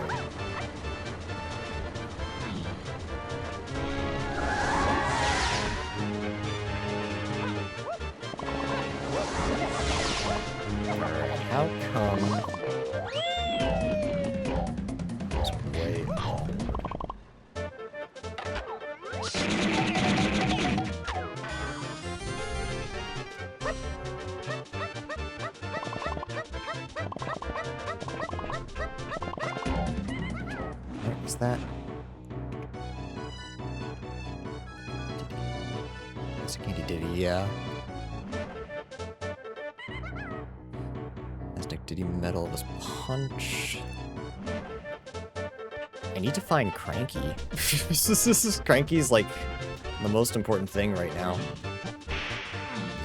Alright, how come... It's way forward. What is that? It's a Candy Diddy, yeah. Aztec Diddy Medal of his punch. I need to find Cranky. Cranky's like the most important thing right now.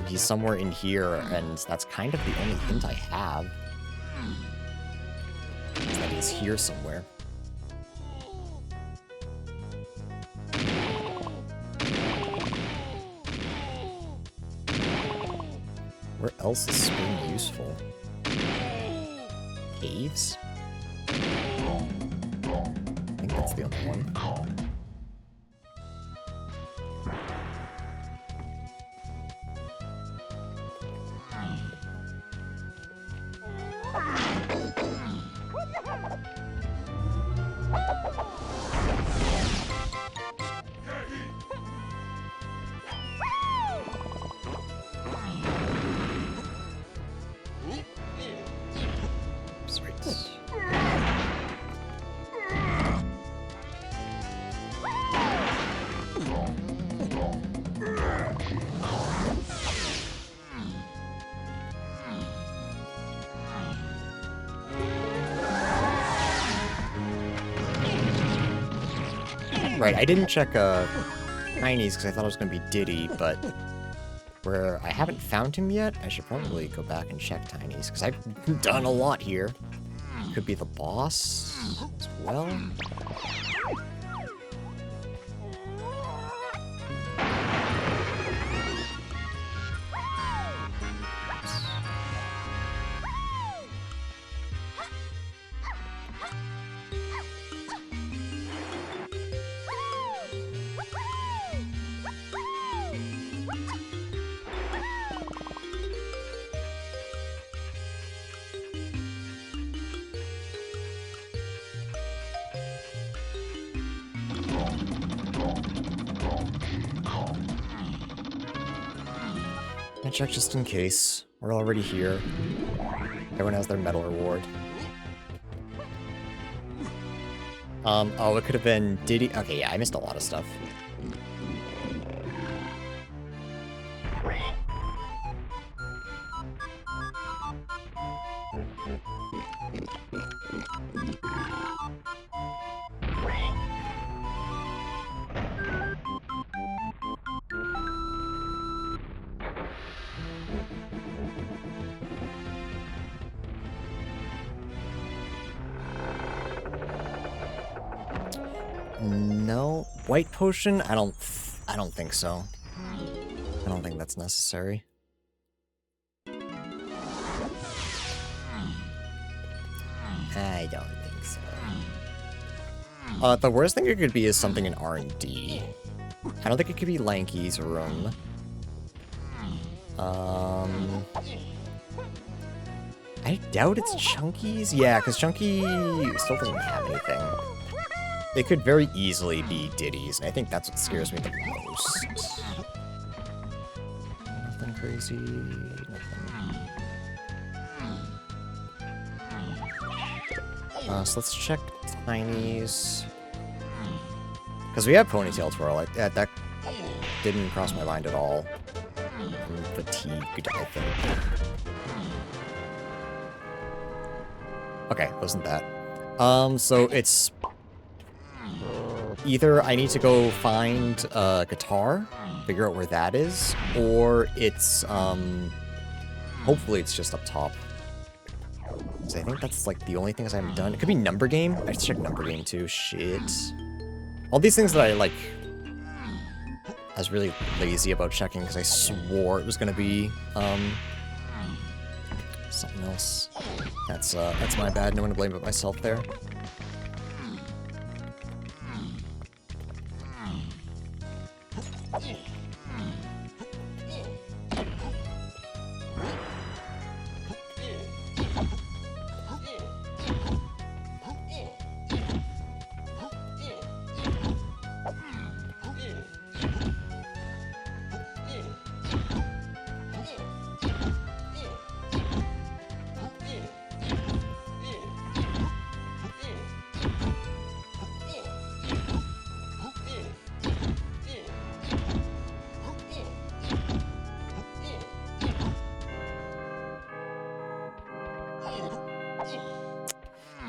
He's somewhere in here, and that's kind of the only hint I have. Is that he's here somewhere. Where else is Spoon useful? Caves? I think that's the only one. Right, I didn't check Tiny's because I thought it was going to be Diddy, but where I haven't found him yet, I should probably go back and check Tiny's because I've done a lot here. Could be the boss as well. I check just in case. We're already here. Everyone has their medal reward. Oh, it could have been Diddy. Okay, yeah, I missed a lot of stuff. No, white potion? I don't think so. I don't think that's necessary. I don't think so. The worst thing it could be is something in R&D. I don't think it could be Lanky's room. I doubt it's Chunky's. Yeah, because Chunky still doesn't have anything. It could very easily be Diddy's, and I think that's what scares me the most. Nothing crazy. Nothing. So let's check Tiny's. Because we have Ponytail Twirl. Like that didn't cross my mind at all. I'm fatigued, I think. Okay, wasn't that. So it's either I need to go find a guitar, figure out where that is, or it's, hopefully it's just up top. So I think that's, like, the only things I haven't done. It could be Number Game. I have to check Number Game, too. Shit. All these things that I, like, I was really lazy about checking because I swore it was gonna be, something else. That's my bad. No one to blame but myself there.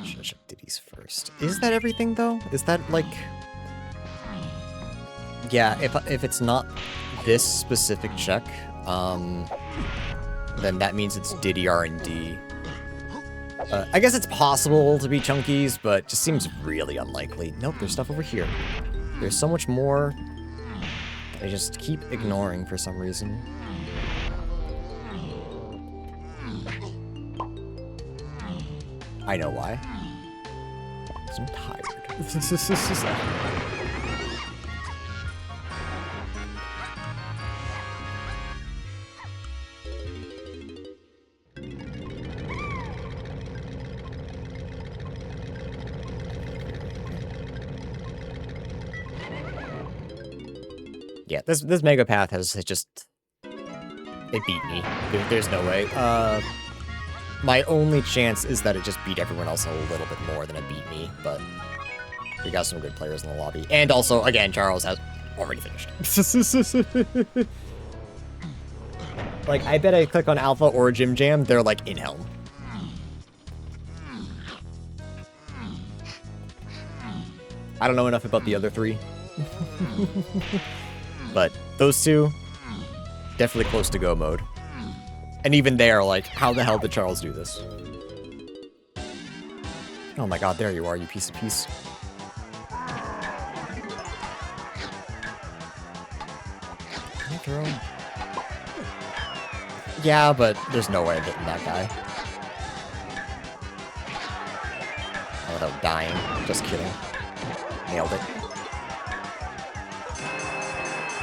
Should check Diddy's first. Is that everything though? Is that like? Yeah, if it's not this specific check, then that means it's Diddy R&D. I guess it's possible to be Chunkies, but just seems really unlikely. Nope, there's stuff over here. There's so much more I just keep ignoring for some reason. I know why. 'Cause I'm tired. Yeah, this Mega Path has just... It beat me. There's no way. My only chance is that it just beat everyone else a little bit more than it beat me, but we got some good players in the lobby. And also, again, Charles has already finished. Like, I bet I click on Alpha or Jim Jam, they're like in Helm. I don't know enough about the other three. But those two, definitely close to go mode. And even there, like, how the hell did Charles do this? Oh my god, there you are, you piece of piece. Can I throw him? Yeah, but there's no way I'm hitting that guy. Without dying. Just kidding. Nailed it.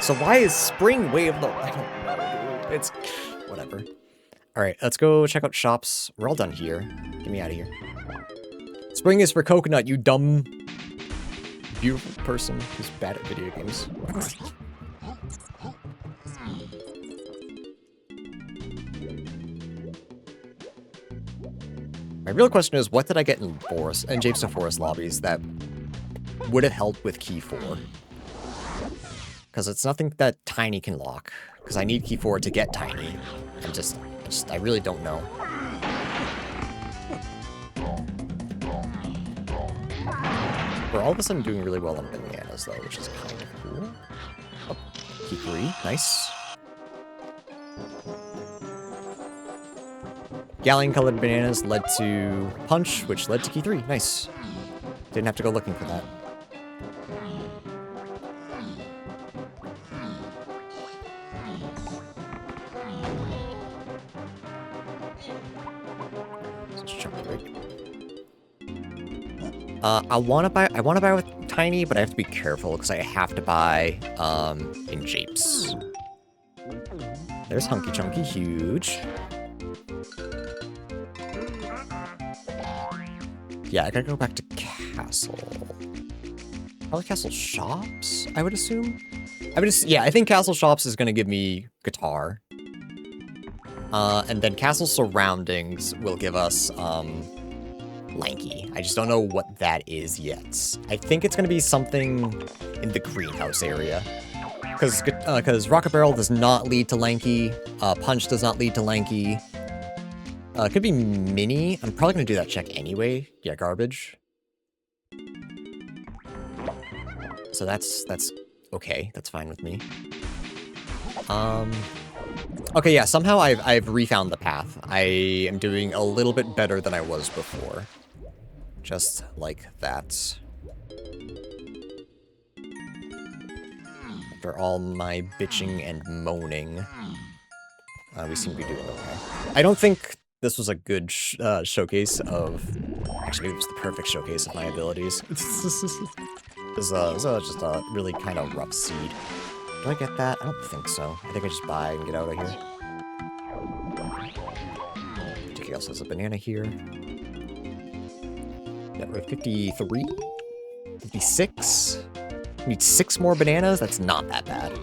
So why is Spring Wave the... I don't know, dude. It's... whatever. Alright, let's go check out shops. We're all done here. Get me out of here. Spring is for coconut, you dumb... beautiful person who's bad at video games. My real question is, what did I get in Forest and Jameson Forest lobbies that would have helped with Key 4? Because it's nothing that Tiny can lock. Because I need Key 4 to get Tiny. And I really don't know. We're all of a sudden doing really well on bananas, though, which is kind of cool. Oh, Key 3, nice. Galleon-colored bananas led to Punch, which led to Key 3. Nice. Didn't have to go looking for that. I wanna buy with Tiny, but I have to be careful because I have to buy in Japes. There's Hunky Chunky, huge. Yeah, I gotta go back to Castle. Probably Castle Shops, I would assume. Yeah, I think Castle Shops is gonna give me guitar. And then Castle Surroundings will give us Lanky. I just don't know what that is yet. I think it's gonna be something in the greenhouse area. Because Rocket Barrel does not lead to Lanky. Punch does not lead to Lanky. It could be Mini. I'm probably gonna do that check anyway. Yeah, garbage. So that's okay. That's fine with me. Okay, yeah, somehow I've refound the path. I am doing a little bit better than I was before. Just like that. After all my bitching and moaning, we seem to be doing okay. I don't think this was a good showcase of... Actually, it was the perfect showcase of my abilities. This is just a really kind of rough seed. Do I get that? I don't think so. I think I just buy and get out of here. DK also has a banana here. Yeah, we're 53? 56? We need 6 more bananas? That's not that bad.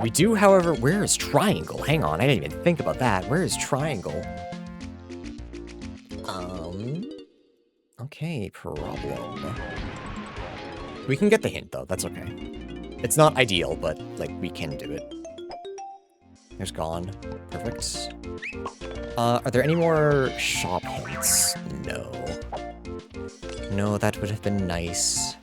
We do, however... Where is Triangle? Hang on, I didn't even think about that. Where is Triangle? Okay, problem. We can get the hint, though. That's okay. It's not ideal, but, like, we can do it. There's gone. Perfect. Are there any more shop hints? No. No, that would have been nice.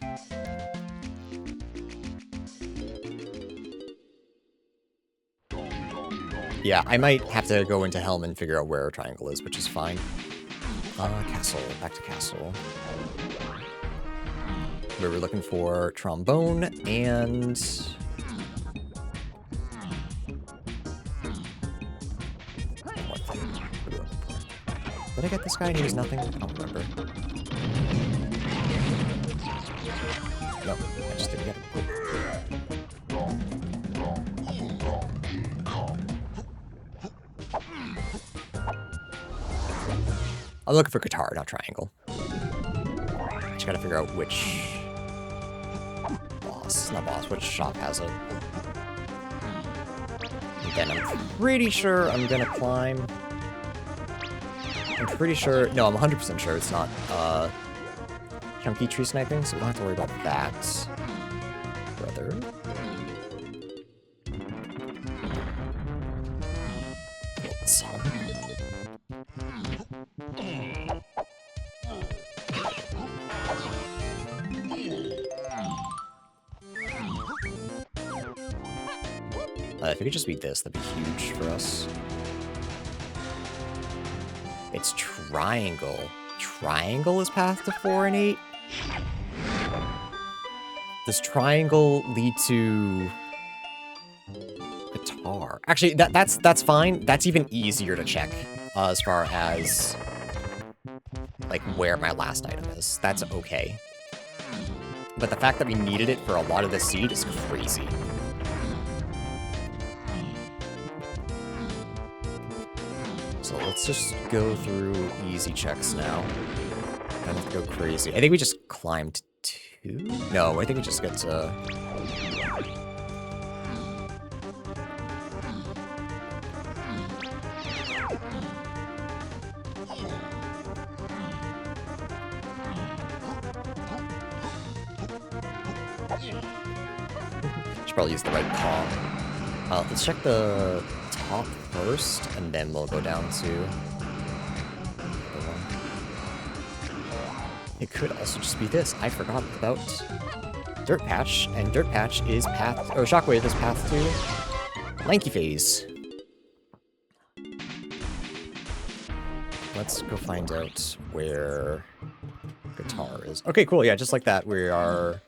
Yeah, I might have to go into Helm and figure out where Triangle is, which is fine. Castle. Back to Castle. Where we're looking for Trombone and... One thing. What are we looking for? Did I get this guy and he was nothing? I don't remember. No, I just didn't get him. I'm looking for guitar, not triangle. Just gotta figure out which boss, not boss, which shop has it. And then I'm pretty sure I'm gonna climb. I'm pretty sure, no, I'm 100% sure it's not chunky tree sniping, so we don't have to worry about that. Brother. Song. If it could just be this, that'd be huge for us. It's Triangle. Triangle is path to 4 and 8? Does Triangle lead to guitar? Actually, that's fine. That's even easier to check as far as like where my last item is. That's okay. But the fact that we needed it for a lot of this seed is crazy. So let's just go through easy checks now. I don't have to go crazy. I think we just climbed 2? No, I think we just get to... Should probably use the right palm. Let's check the top first, and then we'll go down to the one. It could also just be this. I forgot about Dirt Patch, and Dirt Patch is path, or Shockwave is path to Lanky Phase. Let's go find out where guitar is. Okay, cool. Yeah, just like that, we're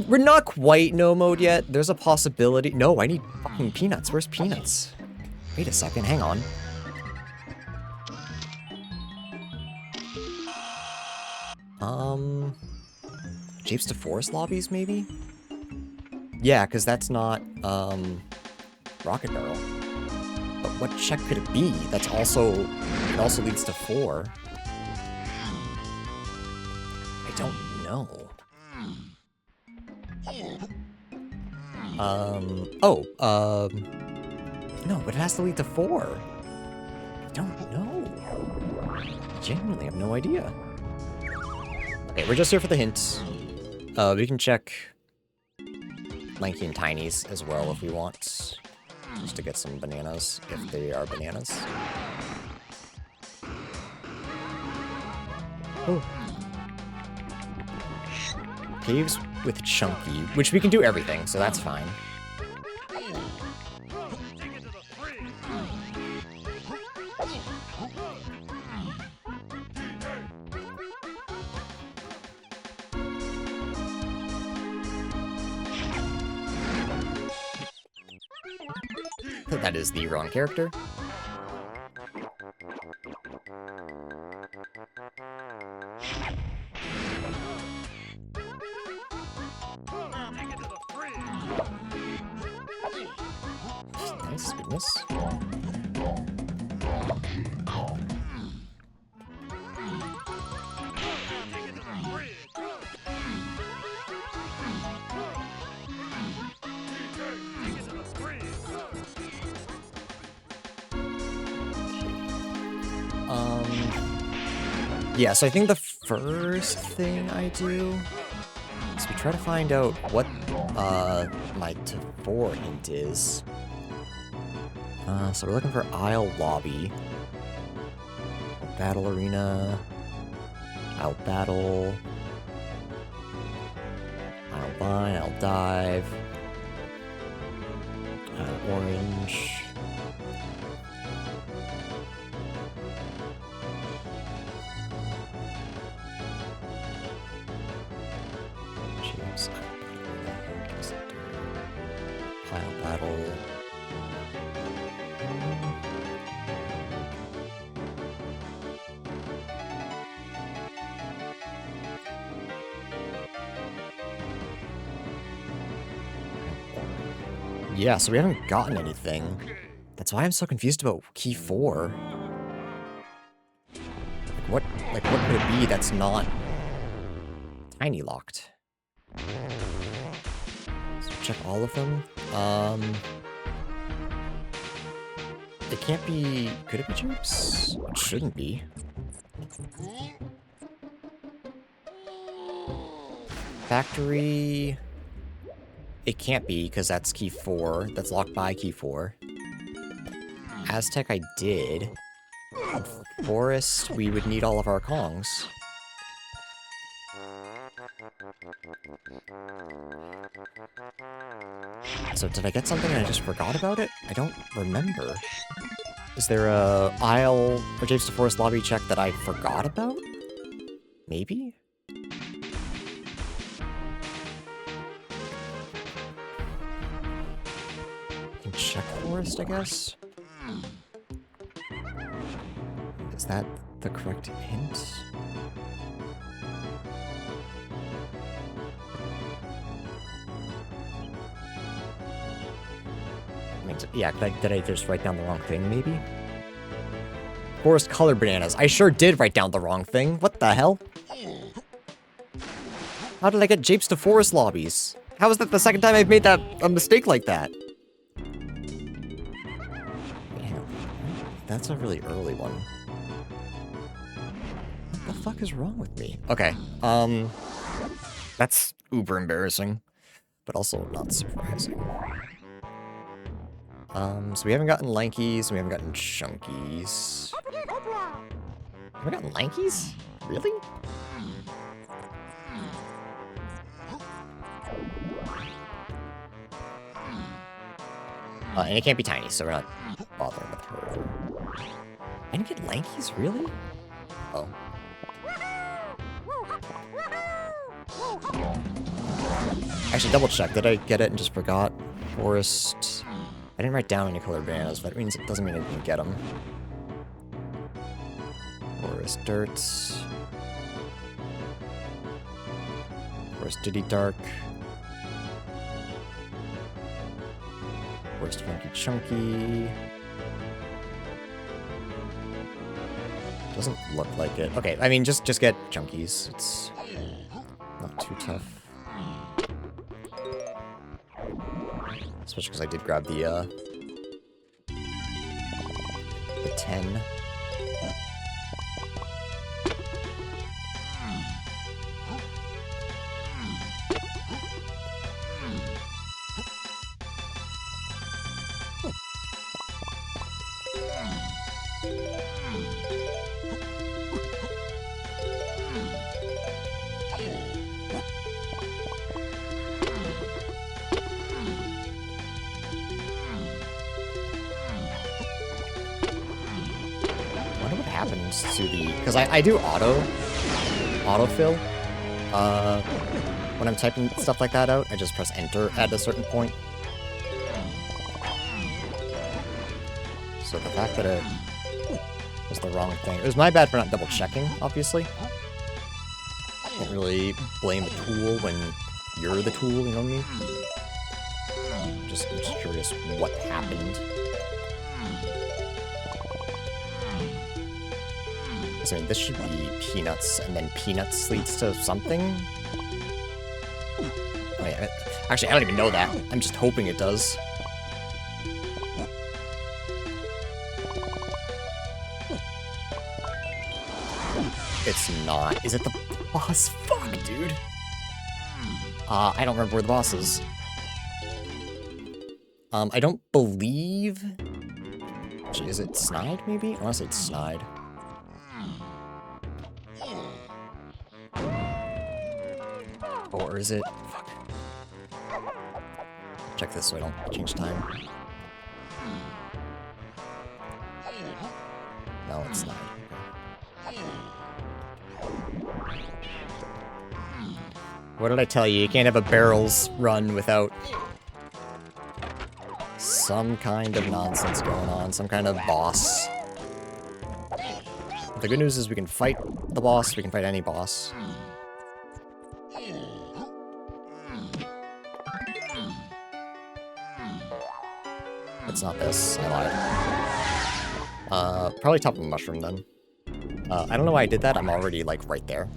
not quite no mode yet. There's a possibility. No, I need fucking Peanuts. Where's Peanuts? Wait a second, hang on. Japes to Forest lobbies, maybe? Yeah, because that's not, Rocket Barrel. But what check could it be? That's also, it also leads to 4. I don't know. No, but it has to lead to 4. I don't know. I genuinely have no idea. Okay, we're just here for the hints. We can check Lanky and Tiny's as well if we want. Just to get some bananas, if they are bananas. Oh. Caves with Chunky, which we can do everything, so that's fine. That is the wrong character. This would miss. Yeah, so I think the first thing I do is we try to find out what my to-4 hint is. So we're looking for Isle Lobby. Battle Arena. Isle Battle. Isle Vine, Isle Dive. Isle Orange. Isle Battle. Yeah, so we haven't gotten anything. That's why I'm so confused about key 4. Like what could it be that's not tiny locked? So check all of them. It can't be. Could it be Jupes? It shouldn't be. Factory. It can't be, because that's key 4. That's locked by key 4. Aztec I did. Forest, we would need all of our Kongs. So did I get something and I just forgot about it? I don't remember. Is there a Isle or Japes to Forest lobby check that I forgot about? Maybe? Check Forest, I guess? Is that the correct hint? I mean, yeah, did I just write down the wrong thing, maybe? Forest color bananas. I sure did write down the wrong thing. What the hell? How did I get Japes to Forest lobbies? How is that the second time I've made a mistake like that? That's a really early one. What the fuck is wrong with me? Okay, that's uber embarrassing, but also not surprising. So we haven't gotten Lankies, we haven't gotten Chunkies. Have we gotten Lankies? Really? And it can't be Tiny, so we're not bothering with her. I didn't get Lankies, really? Oh. Actually, double check. Did I get it and just forgot? Forest. I didn't write down any colored bananas, but it means it doesn't mean I didn't get them. Forest Dirt. Forest Diddy Dark. Forest Funky Chunky. Doesn't look like it. Okay, I mean, just get Chunkies. It's not too tough. Especially because I did grab the 10. To the, because I do autofill when I'm typing stuff like that out. I just press enter at a certain point. So the fact that it was the wrong thing, it was my bad for not double checking, obviously. Can't really blame the tool when you're the tool, you know what I mean? I'm just curious what happened. I mean, this should be peanuts, and then peanuts leads to something? Oh, yeah. Actually, I don't even know that. I'm just hoping it does. It's not. Is it the boss? Fuck, dude. I don't remember where the boss is. I don't believe... Actually, is it Snide, maybe? I want to say it's Snide. Or is it... Fuck. Check this so I don't change time. No, it's not. What did I tell you? You can't have a barrels run without some kind of nonsense going on, some kind of boss. The good news is we can fight the boss, we can fight any boss. It's not this, I lied. Probably top of a mushroom then. I don't know why I did that, I'm already like right there.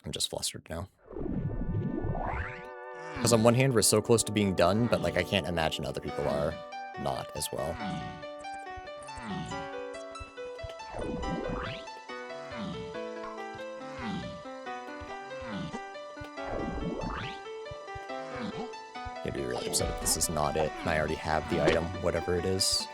I'm just flustered now. Because on one hand, we're so close to being done, but like I can't imagine other people are not as well. I'd be really upset if this is not it, and I already have the item, whatever it is.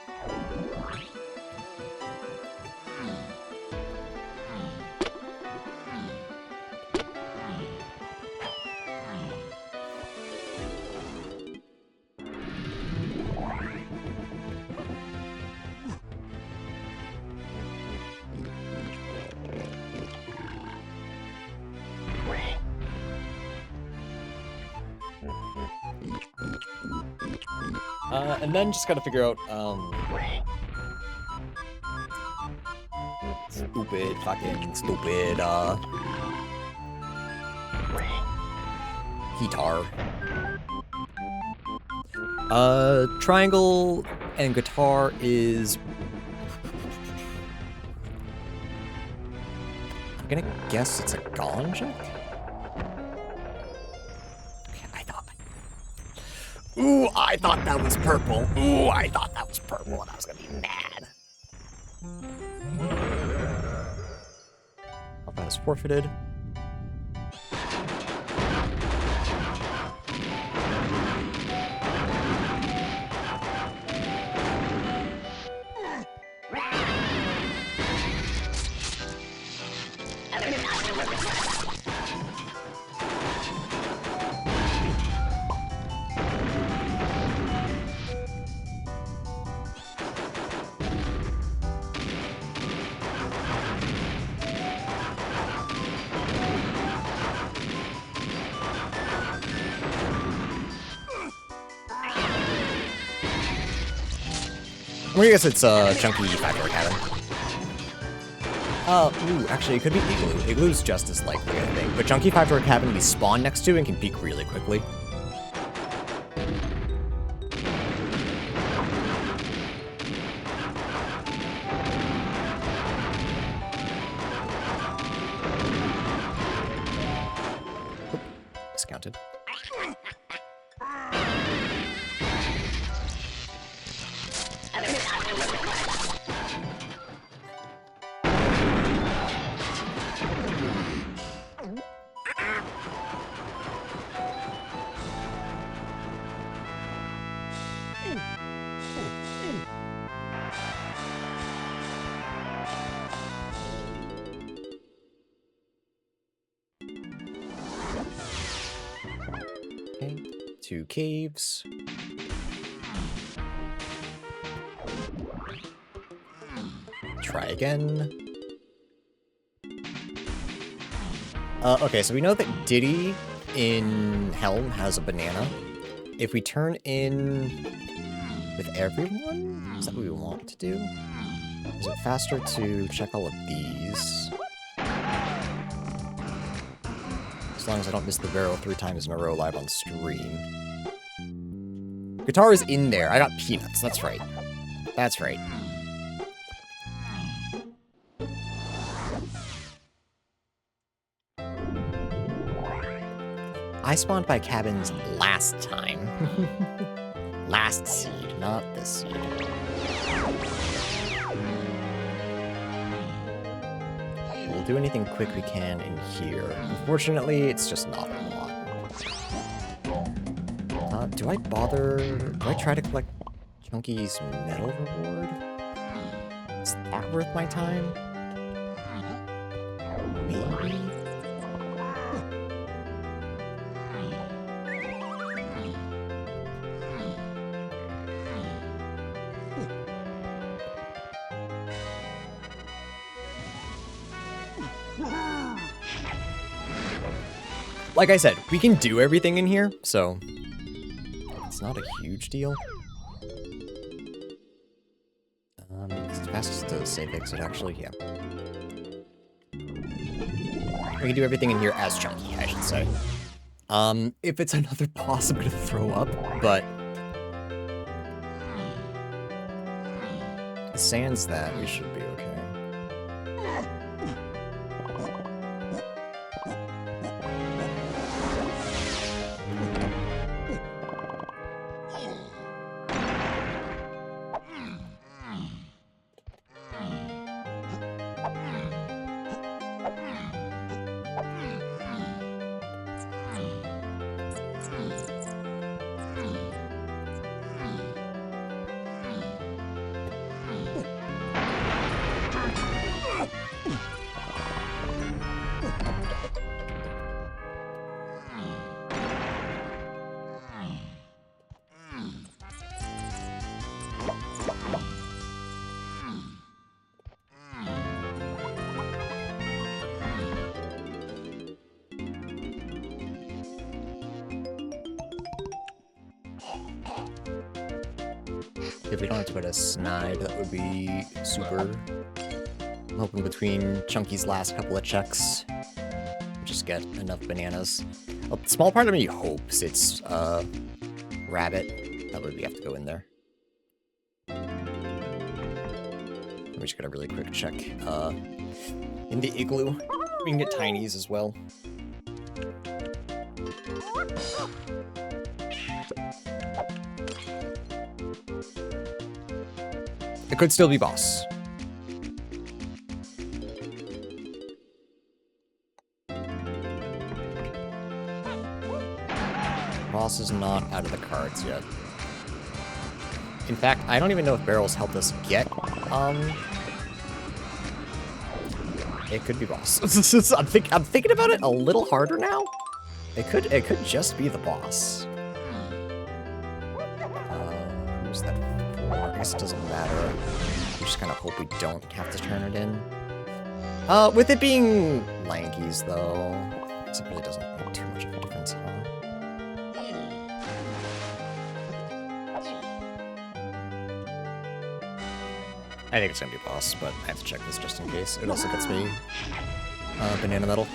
And then just gotta figure out, stupid, guitar. Triangle and guitar is... I'm gonna guess it's a Gonjek? Ooh, I thought that was purple. Ooh, I thought that was purple, and I was gonna be mad. Hope that is forfeited. I guess it's Chunky Factory Cabin. Ooh, actually, it could be Igloo. Igloo's just as likely, I think. But Chunky Factory Cabin we spawn next to and can peek really quickly. Oop, discounted. Okay, 2 caves. Try again. Okay, so we know that Diddy in Helm has a banana. If we turn in with everyone, is that what we want to do? Is it faster to check all of these? As long as I don't miss the barrel 3 times in a row live on stream. Guitar is in there. I got peanuts. That's right. That's right. I spawned by cabins last time. Last seed, not this seed. We'll do anything quick we can in here. Unfortunately, it's just not a lot. Do I bother? Do I try to collect Chunky's medal reward? Is that worth my time? Maybe? Like I said, we can do everything in here, so it's not a huge deal. It's the fastest to save exit, actually, yeah. We can do everything in here as Chunky, I should say. If it's another boss, I'm gonna throw up, but sans that, we should be okay. If we don't have to put a snide, that would be super. I'm hoping between Chunky's last couple of checks, we'll just get enough bananas. A small part of me hopes it's rabbit. That would we have to go in there. We just got a really quick check in the igloo. We can get tinies as well. It could still be boss. Boss is not out of the cards yet. In fact, I don't even know if barrels helped us get, it could be boss. I'm thinking about it a little harder now. It could just be the boss. Who's that for? I guess it doesn't matter. We just kind of hope we don't have to turn it in. With it being Lankies, though, I guess it really doesn't make too much of a difference, huh? I think it's gonna be boss, but I have to check this just in case. It also gets me banana medal.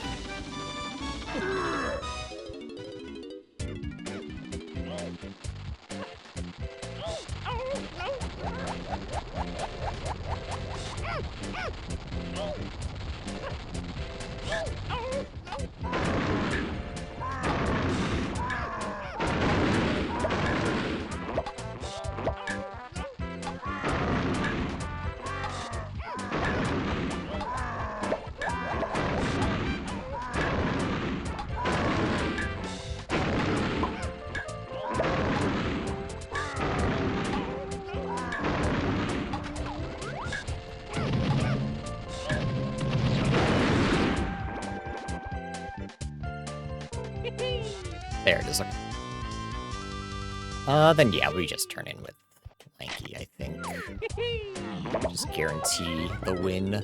There it is. Okay. Then yeah, we just turn in with Lanky, I think. Just guarantee the win.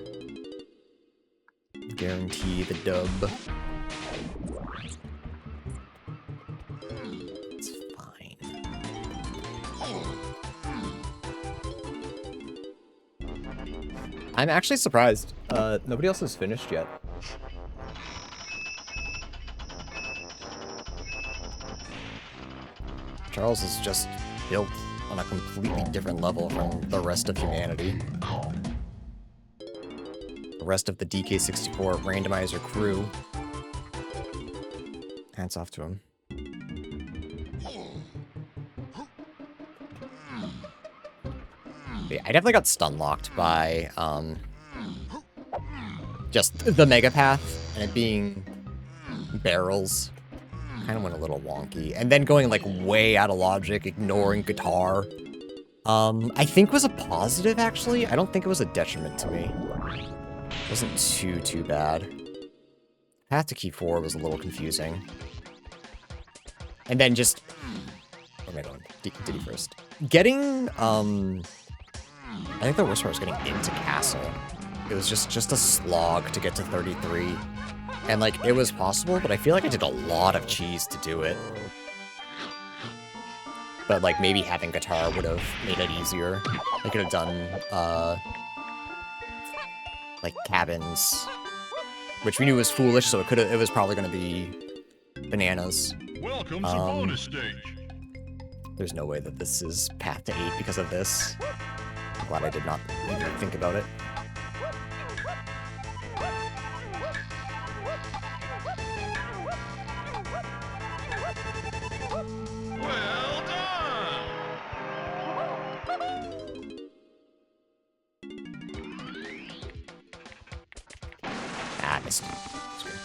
Guarantee the dub. It's fine. I'm actually surprised. Nobody else has finished yet. Charles is just built on a completely different level from the rest of humanity. The rest of the DK64 Randomizer crew. Hats off to him. Yeah, I definitely got stun-locked by, just the Mega Path, and it being barrels. Kind of went a little wonky. And then going, like, way out of logic, ignoring guitar. I think was a positive, actually. I don't think it was a detriment to me. It wasn't too bad. Path to key 4 was a little confusing. And then just... Where am I going? Diddy first. Getting, I think the worst part was getting into Castle. It was just a slog to get to 33. And, like, it was possible, but I feel like I did a lot of cheese to do it. But, like, maybe having guitar would have made it easier. I could have done, like, cabins, which we knew was foolish, so it was probably going to be bananas. Welcome to bonus stage. There's no way that this is path to 8 because of this. I'm glad I did not even think about it. Well done. Ah, I missed. That's good.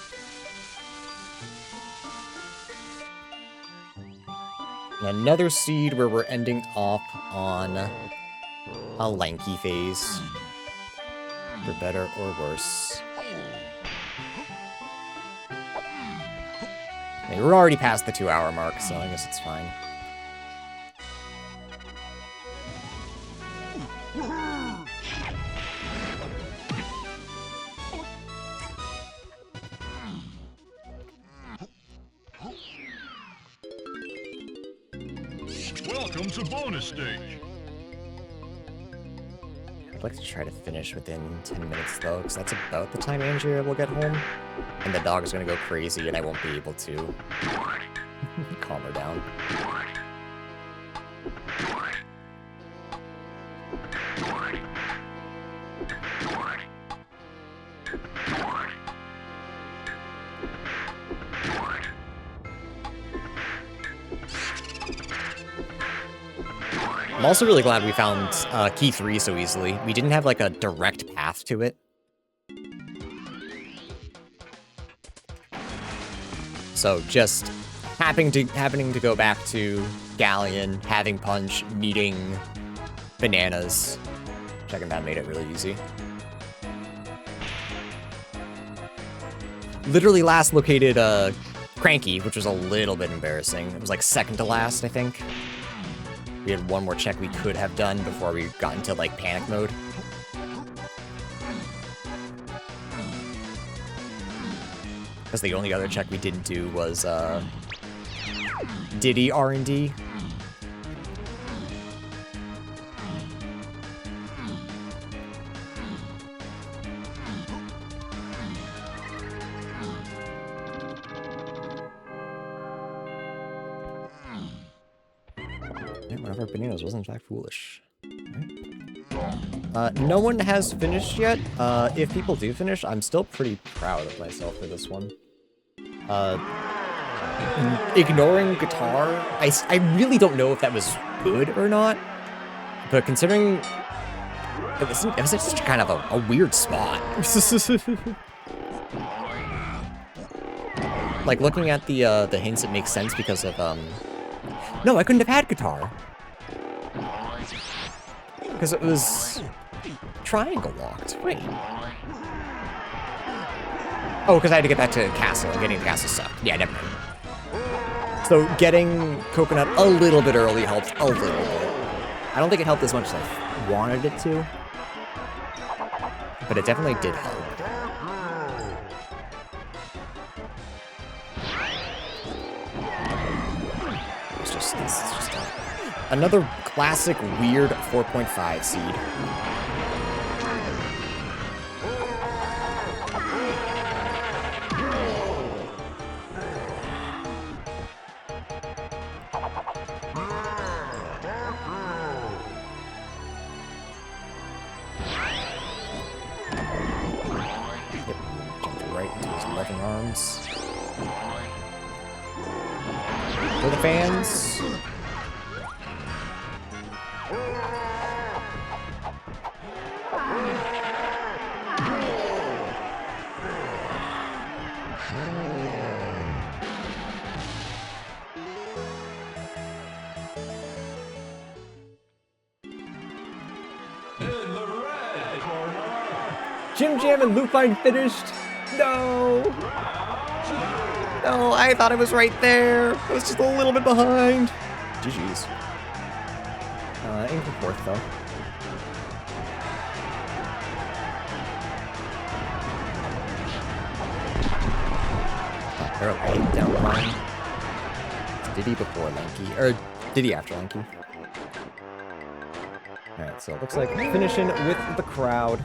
And another seed where we're ending off on a lanky phase. For better or worse. I mean, we're already past the 2-hour mark, so I guess it's fine. Welcome to bonus stage. I'd like to try to finish within 10 minutes, though, because that's about the time Andrea will get home. And the dog is going to go crazy, and I won't be able to calm her down. I'm also really glad we found key 3 so easily. We didn't have, like, a direct path to it. So just happening to go back to Galleon, having Punch, needing bananas. Checking that made it really easy. Literally last located Cranky, which was a little bit embarrassing. It was like second to last, I think. We had one more check we could have done before we got into, like, panic mode. Because the only other check we didn't do was, Diddy R&D. One of our bananas was in fact foolish. Right. No one has finished yet. If people do finish, I'm still pretty proud of myself for this one. Ignoring guitar, I really don't know if that was good or not, but considering it was such kind of a weird spot. Like, looking at the hints, it makes sense because of, no, I couldn't have had guitar. Because it was triangle locked. Wait. Oh, because I had to get back to Castle, and getting to Castle sucked. Yeah, never mind. So getting Coconut a little bit early helped a little bit. I don't think it helped as much as I wanted it to, but it definitely did help. This is just another classic weird 4.5 seed. fans. For the fans. Jim Jam and Lupine finished. No. No, I thought I was right there. I was just a little bit behind. GG's. Aim for fourth, though. They're okay, down the line. Diddy before Lanky, or Diddy after Lanky. Alright, so it looks like finishing with the crowd.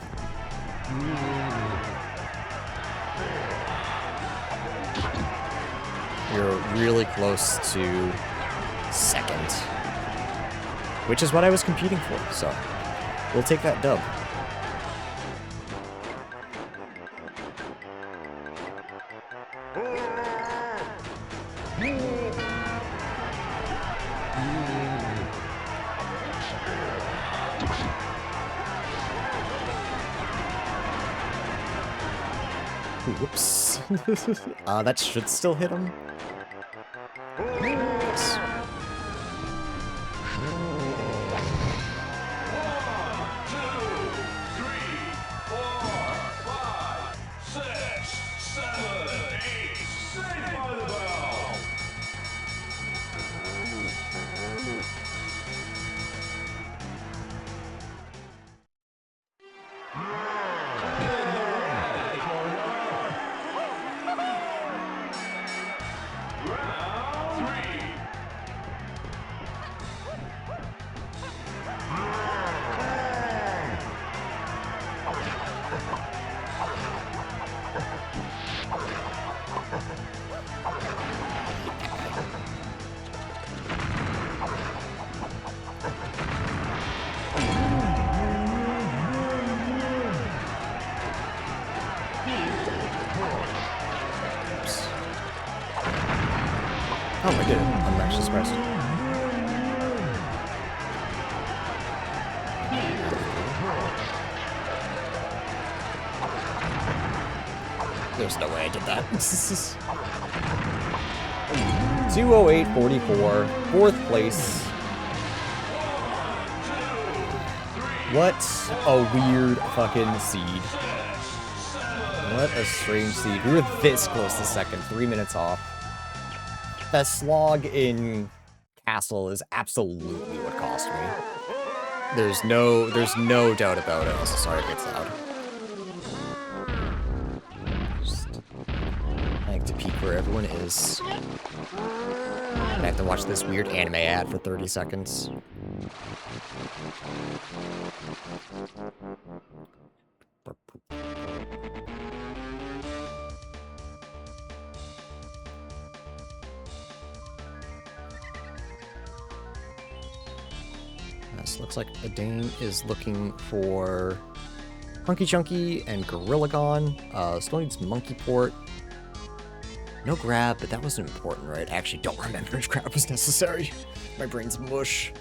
You're really close to second, which is what I was competing for, so we'll take that dub. Whoops. That should still hit him. Yes. Oh, I did it. I'm actually surprised. There's no way I did that. 208.44, fourth place. What a weird fucking seed. What a strange seed. We were this close to second, 3 minutes off. That slog in Castle is absolutely what cost me. There's no doubt about it. Also, sorry if it's loud. I like to peek where everyone is. And I have to watch this weird anime ad for 30 seconds. This looks like Adane is looking for Hunky Chunky and Gorillagon. Still needs Monkey Port. No grab, but that wasn't important, right? I actually don't remember if grab was necessary. My brain's mush.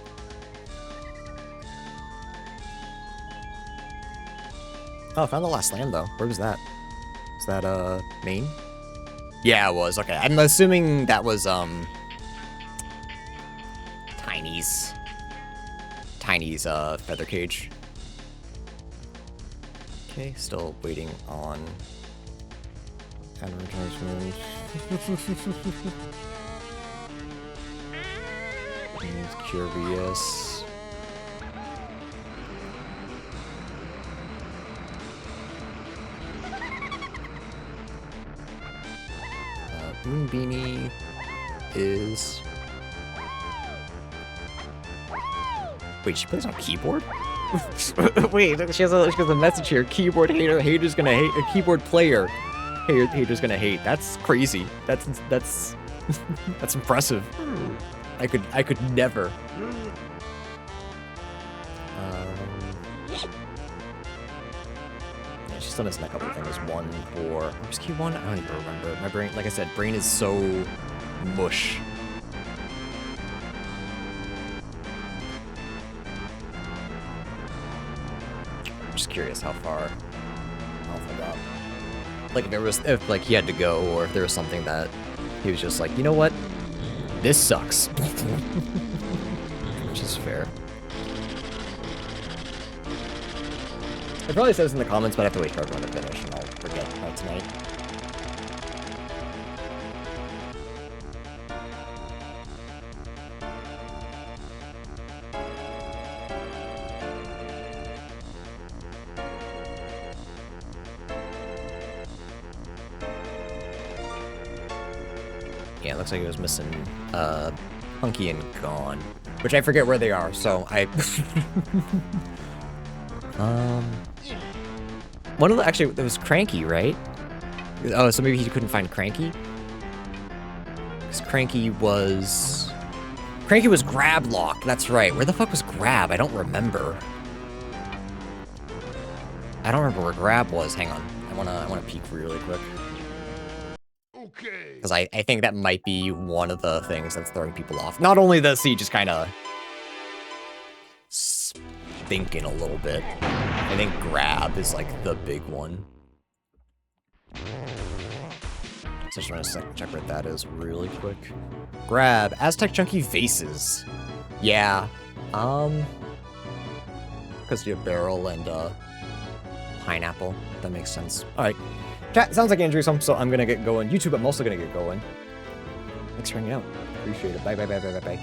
Oh, I found the last land, though. Where was that? Was that, Maine? Yeah, it was. Okay, I'm assuming that was, Tiny's feather cage. Okay, still waiting on advertisements. He's curious. Moon Beanie is... Wait, she plays on keyboard? Wait, she has a message here. Keyboard hater, hater's gonna hate. A keyboard player, hater's gonna hate. That's crazy. That's that's impressive. I could never. Yeah, she's still missing a couple of things. One for... Was Q1? I don't even remember. My brain, like I said, brain is so mush. I'm just curious how far Alpha got. Like if like he had to go, or if there was something that he was just like, you know what? This sucks. Which is fair. It probably says in the comments, but I have to wait for everyone to finish, and I'll forget by tonight. Yeah, it looks like it was missing Hunky and Gone, which I forget where they are, so I... One of the... Actually, it was Cranky, right? Oh, so maybe he couldn't find Cranky? Because Cranky was Grab Lock, that's right. Where the fuck was Grab? I don't remember. I don't remember where Grab was. Hang on. I wanna peek really quick. Okay. Because I think that might be one of the things that's throwing people off. Not only does he just kind of thinking a little bit. I think Grab is like the big one. So I just want to check what that is really quick. Grab, Aztec Chunky Vases. Yeah. Because you have Barrel and Pineapple. That makes sense. Alright. Chat, sounds like Andrew, so I'm gonna get going. YouTube, I'm also gonna get going. Thanks for hanging out. Appreciate it. Bye, bye, bye, bye, bye, bye.